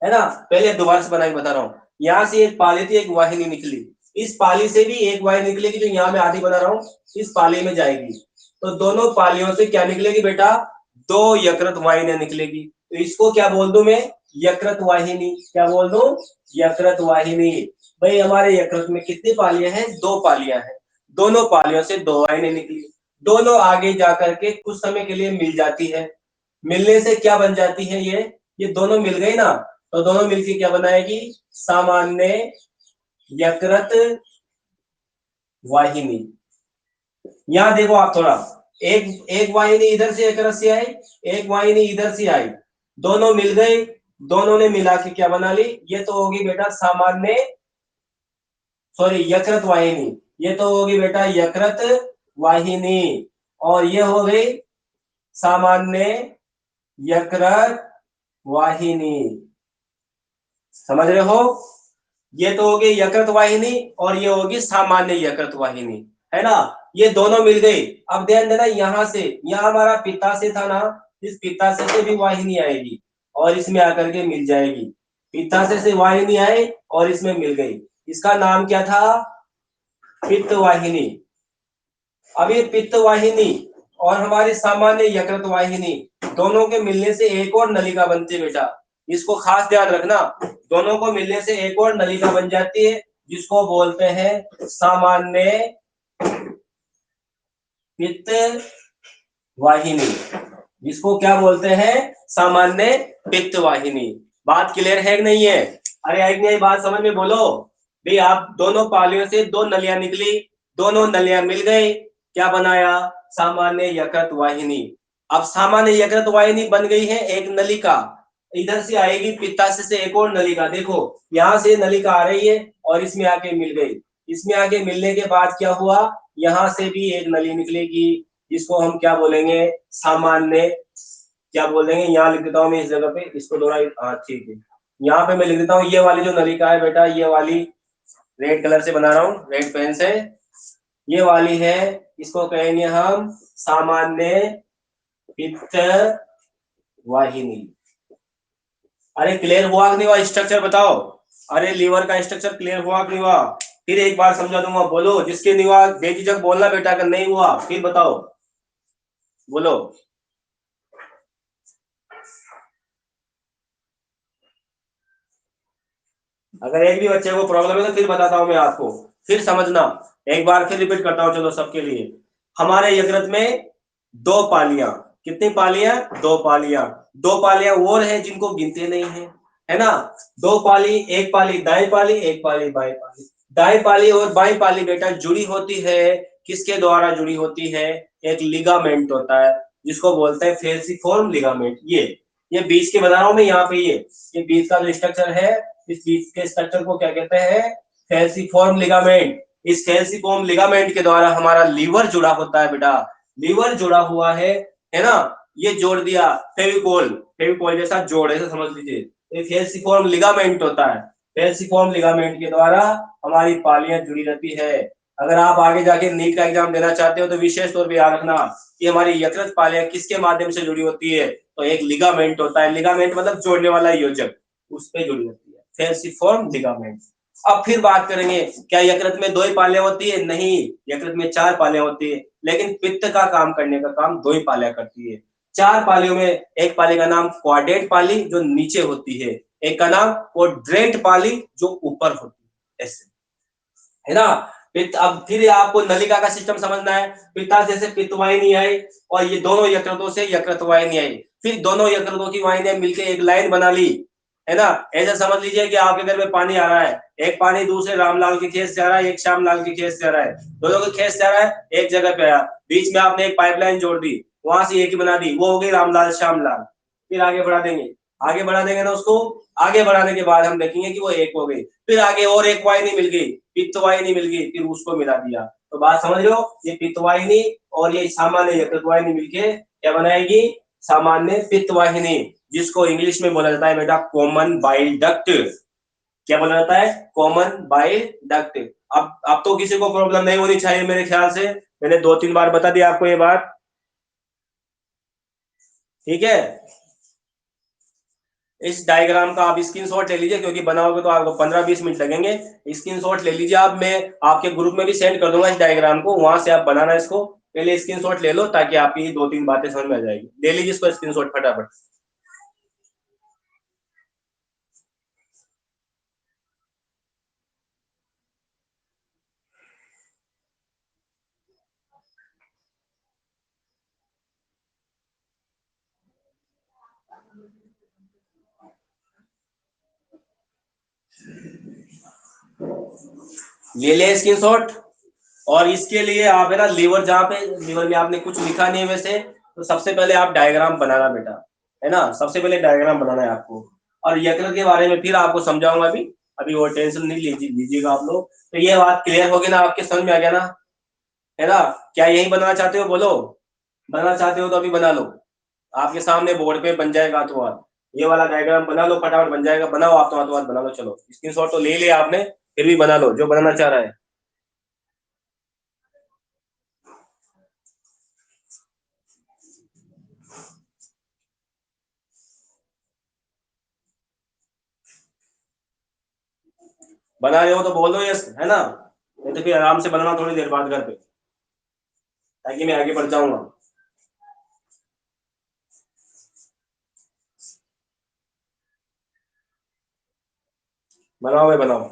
है ना। पहले दोबारा से बना के बता रहा हूँ। यहाँ से एक पाली थी, एक वाहिनी निकली, इस पाली से भी एक वाहिनी निकलेगी जो यहाँ मैं आधी बना रहा हूँ, इस पाली में जाएगी। तो दोनों पालियों से क्या निकलेगी बेटा, दो यकृत वाहिनियां निकलेगी। तो इसको क्या बोल दूं मैं, यकृत वाहिनी। क्या बोल दूं, यकृत वाहिनी। भाई हमारे यकृत में कितनी पालियां हैं, दो पालियां हैं। दोनों पालियों से दो वाहिनियां निकली, दोनों आगे जाकर के कुछ समय के लिए मिल जाती है। मिलने से क्या बन जाती है, ये दोनों मिल गई ना, तो दोनों मिलके क्या बनाएगी, सामान्य यकृत वाहिनी। यहां देखो आप थोड़ा, एक एक वाहिनी इधर से यकृत से आई, एक वाहिनी इधर से आई, दोनों मिल गई, दोनों ने मिला के क्या बना ली, ये तो होगी बेटा सामान्य, सॉरी यकृत वाहिनी। ये तो होगी बेटा यकृत वाहिनी, और ये हो गई सामान्य यकृत वाहिनी। समझ रहे हो, ये तो होगी यकृत वाहिनी और ये होगी सामान्य यकृत वाहिनी, है ना। ये दोनों मिल गई। अब ध्यान देना, यहां से, यहाँ हमारा पित्ताशय था ना, इस पित्ताशय से भी वाहिनी आएगी और इसमें आकर के मिल जाएगी। पित्ताशय से वाहिनी आई और इसमें मिल गई, इसका नाम क्या था, पित्त वाहिनी। अब ये पित्त वाहिनी और हमारी सामान्य यकृत वाहिनी दोनों के मिलने से एक और नलिका बनती है बेटा, इसको खास ध्यान रखना। दोनों को मिलने से एक और नलिका बन जाती है जिसको बोलते हैं सामान्य पित्त वाहिनी। जिसको क्या बोलते हैं, सामान्य पित्त वाहिनी। बात क्लियर है कि नहीं है, अरे एक नहीं बात समझ में बोलो। भाई आप दोनों पालियों से दो नलियां निकली, दोनों नलियां मिल गई, क्या बनाया, सामान्य यकृत वाहिनी। अब सामान्य यकृत वाहिनी बन गई है एक नलिका, इधर से आएगी पित्ताशय से एक और नलिका। देखो यहाँ से नलिका आ रही है और इसमें आके मिल गई, इसमें आके मिलने के बाद क्या हुआ, यहाँ से भी एक नली निकलेगी, जिसको हम क्या बोलेंगे, सामान्य, क्या बोलेंगे, यहाँ लिख देता हूँ मैं इस जगह पे, इसको थोड़ा, हाँ ठीक है, यहाँ पे मैं लिख देता हूँ, ये वाली जो नलिका है बेटा, ये वाली रेड कलर से बना रहा हूँ, रेड पेन से, ये वाली है, इसको कहेंगे हम सामान्य पित्त वाहिनी। अरे क्लियर हुआ कि नहीं हुआ, स्ट्रक्चर बताओ। अरे लीवर का स्ट्रक्चर क्लियर हुआ कि नहीं हुआ, फिर एक बार समझा दूंगा, बोलो जिसके नहीं हुआ बेझिझक बोलना बेटा, अगर नहीं हुआ फिर बताओ, बोलो। अगर एक भी बच्चे को प्रॉब्लम है तो फिर बताता हूं मैं आपको, फिर समझना। एक बार फिर रिपीट करता हूं, चलो सबके लिए। हमारे यकृत में दो पालियां, कितनी पालियां, दो पालियां। दो पालियां और है जिनको गिनते नहीं है ना। दो पाली, एक पाली दाएं पाली, एक पाली बाएं पाली। दाएं पाली और बाएं पाली बेटा जुड़ी होती है, किसके द्वारा जुड़ी होती है, एक लिगामेंट होता है जिसको बोलते हैं फेल्सीफॉर्म लिगामेंट। ये बीच के बना रहा हूं मैं यहाँ पे, ये बीच का जो स्ट्रक्चर है, इस बीच के स्ट्रक्चर को क्या कहते हैं, फेल्सीफॉर्म लिगामेंट। इस फेल्सीफॉर्म लिगामेंट के द्वारा हमारा लीवर जुड़ा होता है बेटा, लीवर जुड़ा हुआ है ना। ये जोड़ दिया, फेविकोल, फेविकोल जैसा जोड़, ऐसा समझ लीजिए। ये फेल्सीफॉर्म लिगामेंट होता है, फेल्सीफॉर्म लिगामेंट के द्वारा हमारी पालियां जुड़ी रहती है। अगर आप आगे जाके नीट का एग्जाम देना चाहते हो तो विशेष तौर पर याद रखना कि हमारी यकृत पालियां किसके माध्यम से जुड़ी होती है, तो एक लिगामेंट होता है, लिगामेंट मतलब जोड़ने वाला योजक, उस पे जुड़ी होती है, फेल्सीफॉर्म लिगामेंट। अब फिर बात करेंगे, क्या यकृत में दो ही पालियां होती है, नहीं, यकृत में चार पालियां होती है, लेकिन पित्त का काम करने का काम दो ही पालियां करती है। चार पालियों में एक पाली का नाम क्वाड्रेट पाली जो नीचे होती है, एक का नाम क्वाड्रेंट पाली जो ऊपर होती है, ऐसे, है ना। पित्त, अब फिर आपको नलिका का सिस्टम समझना है। पित्ताशय से पित्त वाहिनी आई और ये दोनों यकृतों से यकृत वाहिनी आई, फिर दोनों यकृतों की वाहिनियां मिलकर एक लाइन बना ली, है ना। ऐसा समझ लीजिए कि आपके घर में पानी आ रहा है, एक पानी दूसरे रामलाल के खेत से आ रहा है, एक श्यामलाल के खेत से आ रहा है, दोनों के खेत से आ रहा है, एक जगह पे आया, बीच में आपने एक पाइपलाइन जोड़ दी, वहां से एक ही बना दी, वो हो गई रामलाल श्यामलाल। फिर आगे बढ़ा देंगे, आगे बढ़ा देंगे ना उसको, आगे बढ़ाने के बाद हम देखेंगे कि वो एक हो गई, फिर आगे और एक वाहिनी मिल गई, पित्तवाहिनी मिल गई, फिर उसको मिला दिया। तो बात समझ लो, ये पित्तवाहिनी और ये सामान्य यकृतवाहिनी मिलके क्या बनाएगी, सामान्य पित्तवाहिनी, जिसको इंग्लिश में बोला जाता है बेटा कॉमन बाइल डक्ट। क्या बोला जाता है, कॉमन बाइल डक्ट। अब तो किसी को प्रॉब्लम नहीं होनी चाहिए मेरे ख्याल से, मैंने 2-3 बार बता दिया आपको ये बात, ठीक है। इस डायग्राम का आप स्क्रीनशॉट ले लीजिए, क्योंकि बनाओगे तो आपको 15-20 मिनट लगेंगे। स्क्रीनशॉट ले लीजिए आप, मैं आपके ग्रुप में भी सेंड कर दूंगा इस डायग्राम को, वहां से आप बनाना इसको। पहले स्क्रीनशॉट ले लो ताकि आपकी 2-3 बातें समझ में आ जाएगी। ले लीजिए इसको स्क्रीनशॉट फटाफट। ले लिया स्क्रीनशॉट। और इसके लिए आप है ना, लीवर जहाँ पे लीवर में आपने कुछ लिखा नहीं है वैसे, तो सबसे पहले आप डायग्राम बनाना बेटा, है ना, सबसे पहले डायग्राम बनाना है आपको। और यकृत के बारे में फिर आपको समझाऊंगा अभी, अभी वो टेंशन नहीं लीजिएगा आप लोग। तो ये बात क्लियर होगी ना, आपके समझ में आ गया ना, है ना। क्या यही बनाना चाहते हो, बोलो। बनाना चाहते हो तो अभी बना लो, आपके सामने बोर्ड पे बन जाएगा हाथों हाथ। ये वाला डायग्राम बना लो फटाफट, बन जाएगा, बनाओ आप तो हाथों हाथ बना लो। चलो स्क्रीनशॉट तो ले लिया आपने, फिर भी बना लो जो बनाना चाह रहा है। बना रहे हो तो बोल दो यस, है ना, नहीं तो फिर आराम से बनाना थोड़ी देर बाद घर पे, ताकि मैं आगे बढ़ जाऊंगा। बनाओ भाई बनाओ।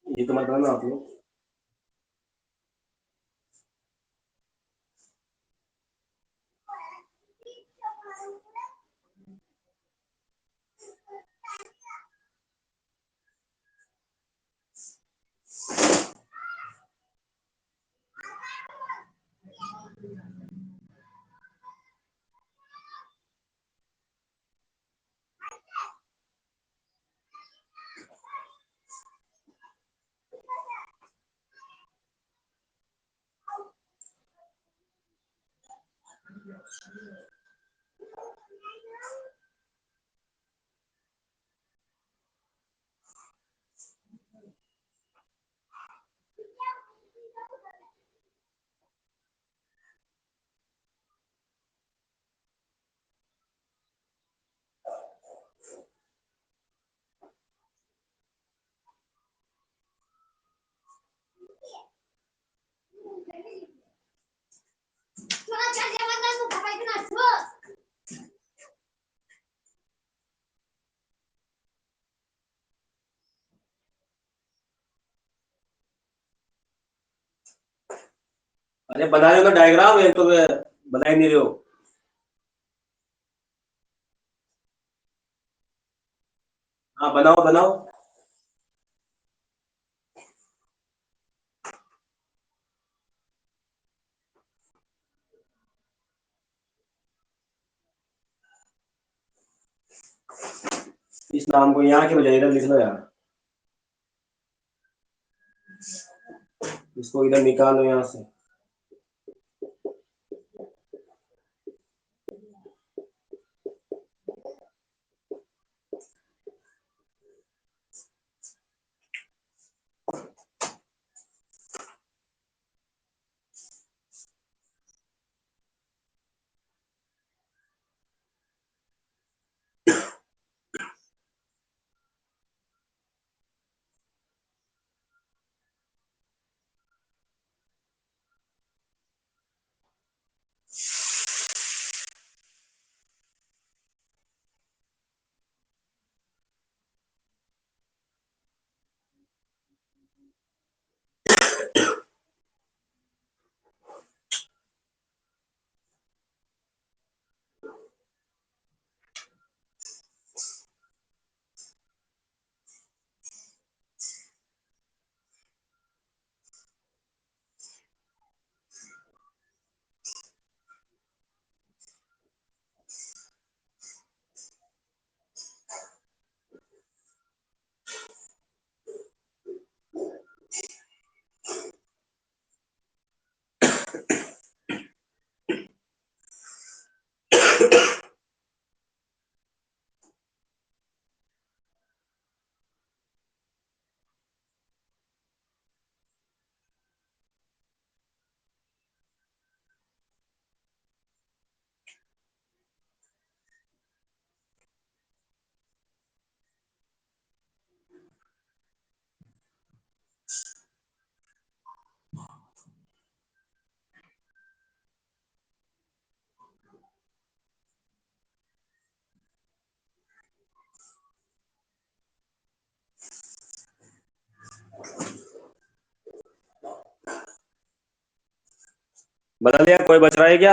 ये तो मत बनाना आप लोग। अरे बना रहे हो तो डायग्राम है तो बना ही नहीं रहे हो। हाँ बनाओ बनाओ। इस नाम को यहाँ के बजाय इधर लिख लो यार। इसको इधर निकालो यहाँ से। बदल लिया, कोई बच रहा है क्या?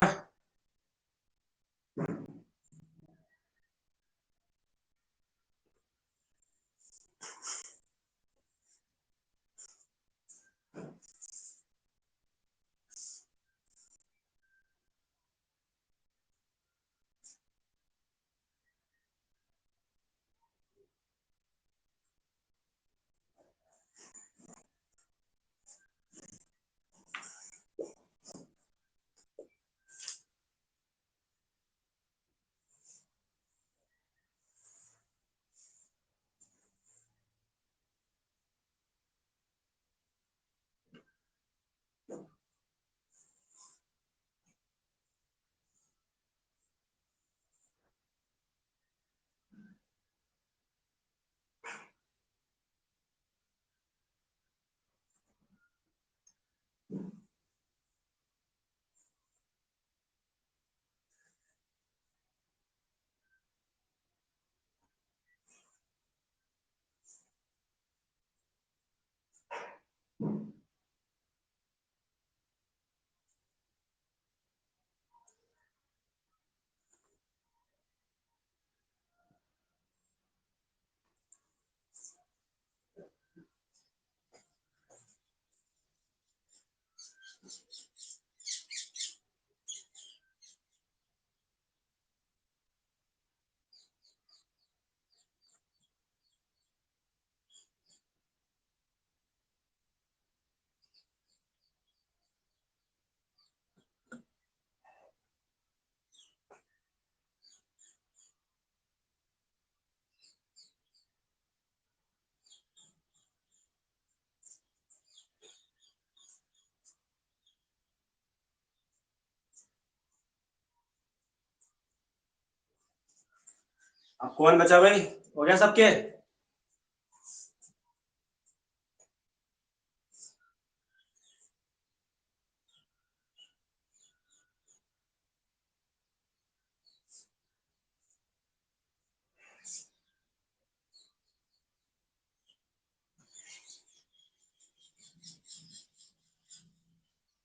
अब कौन बचा भाई? हो गया सबके?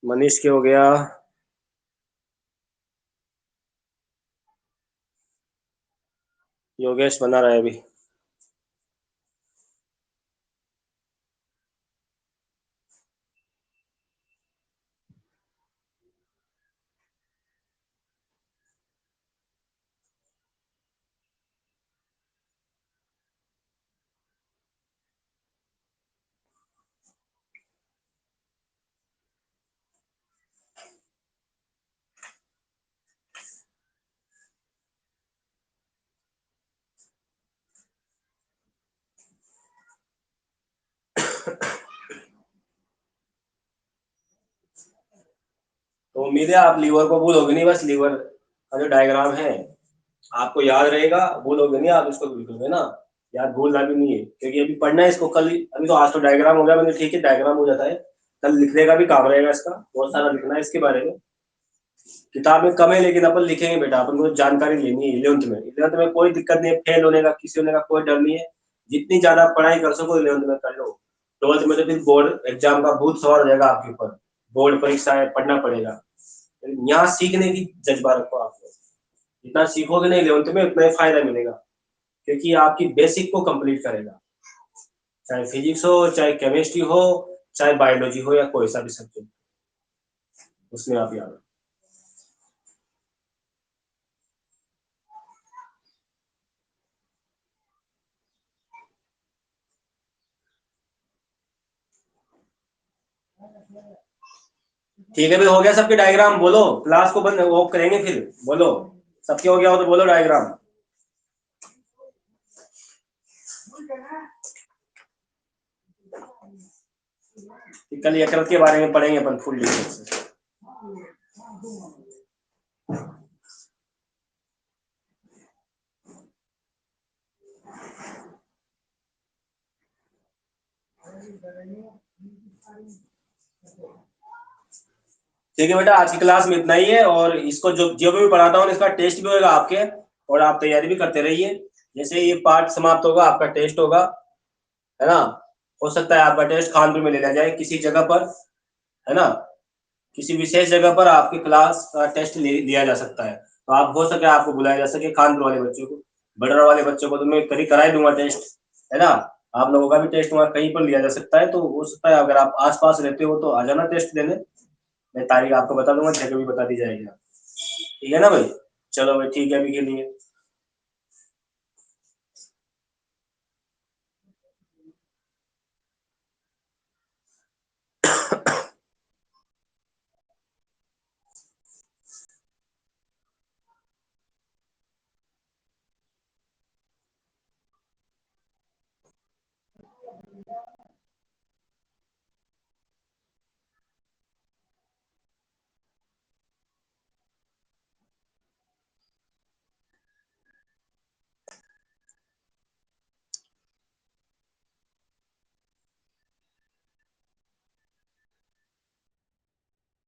मनीष के हो गया। योगेश बना रहा है अभी। तो उम्मीद है आप लीवर को भूलोगे नहीं, बस लीवर का जो डायग्राम है आपको याद रहेगा, भूलोगे नहीं आप इसको बिल्कुल, है ना। याद भूलना भी नहीं है, क्योंकि अभी पढ़ना है इसको कल। अभी तो आज तो डायग्राम हो गया, मैंने ठीक है डायग्राम हो जाता है, कल लिखने का भी काम रहेगा इसका, बहुत सारा लिखना है इसके बारे में। किताब में कम है लेकिन अपन लिखेंगे बेटा, अपन को जानकारी लेनी है। 11th में, 11th में कोई दिक्कत नहीं है, फेल होने का किसी होने का कोई डर नहीं है। जितनी ज्यादा पढ़ाई कर सको 11th में कर लो। 12th में तो फिर बोर्ड एग्जाम का भूत सवार हो जाएगा आपके ऊपर, बोर्ड परीक्षा है, पढ़ना पड़ेगा। यहाँ सीखने की जज्बा रखो आप लोग। जितना सीखोगे नहीं 11th में उतना ही फायदा मिलेगा, क्योंकि आपकी बेसिक को कंप्लीट करेगा। चाहे फिजिक्स हो, चाहे केमिस्ट्री हो, चाहे बायोलॉजी हो, या कोई सा भी सब्जेक्ट उसमें आप याद। ठीक है भाई, हो गया सबके डायग्राम? बोलो, क्लास को बंद वो करेंगे फिर, बोलो। सबके हो गया हो तो बोलो डायग्राम। कल यकृत के बारे में पढ़ेंगे अपन फुल डिटेल से। ठीक है बेटा, आज की क्लास में इतना ही है, और इसको जो जो भी पढ़ाता हूँ इसका टेस्ट भी होगा आपके, और आप तैयारी भी करते रहिए। जैसे ये पार्ट समाप्त होगा आपका टेस्ट होगा, है ना। हो सकता है आपका टेस्ट कानपुर में ले लिया जाए किसी जगह पर, है ना। किसी विशेष जगह पर आपकी क्लास का टेस्ट लिया जा सकता है, तो आप हो सके आपको बुलाया जा सके कानपुर वाले बच्चों को। बड़रा वाले बच्चों को तो मैं करी करा ही दूंगा टेस्ट, है ना। आप लोगों का भी टेस्ट वहाँ कहीं पर लिया जा सकता है, तो हो सकता है अगर आप आसपास रहते हो तो आ जाना टेस्ट देने। मैं तारीख आपको बता दूंगा, जगह भी बता दी जाएगी। ठीक है ना भाई? चलो भाई, ठीक है अभी के लिए।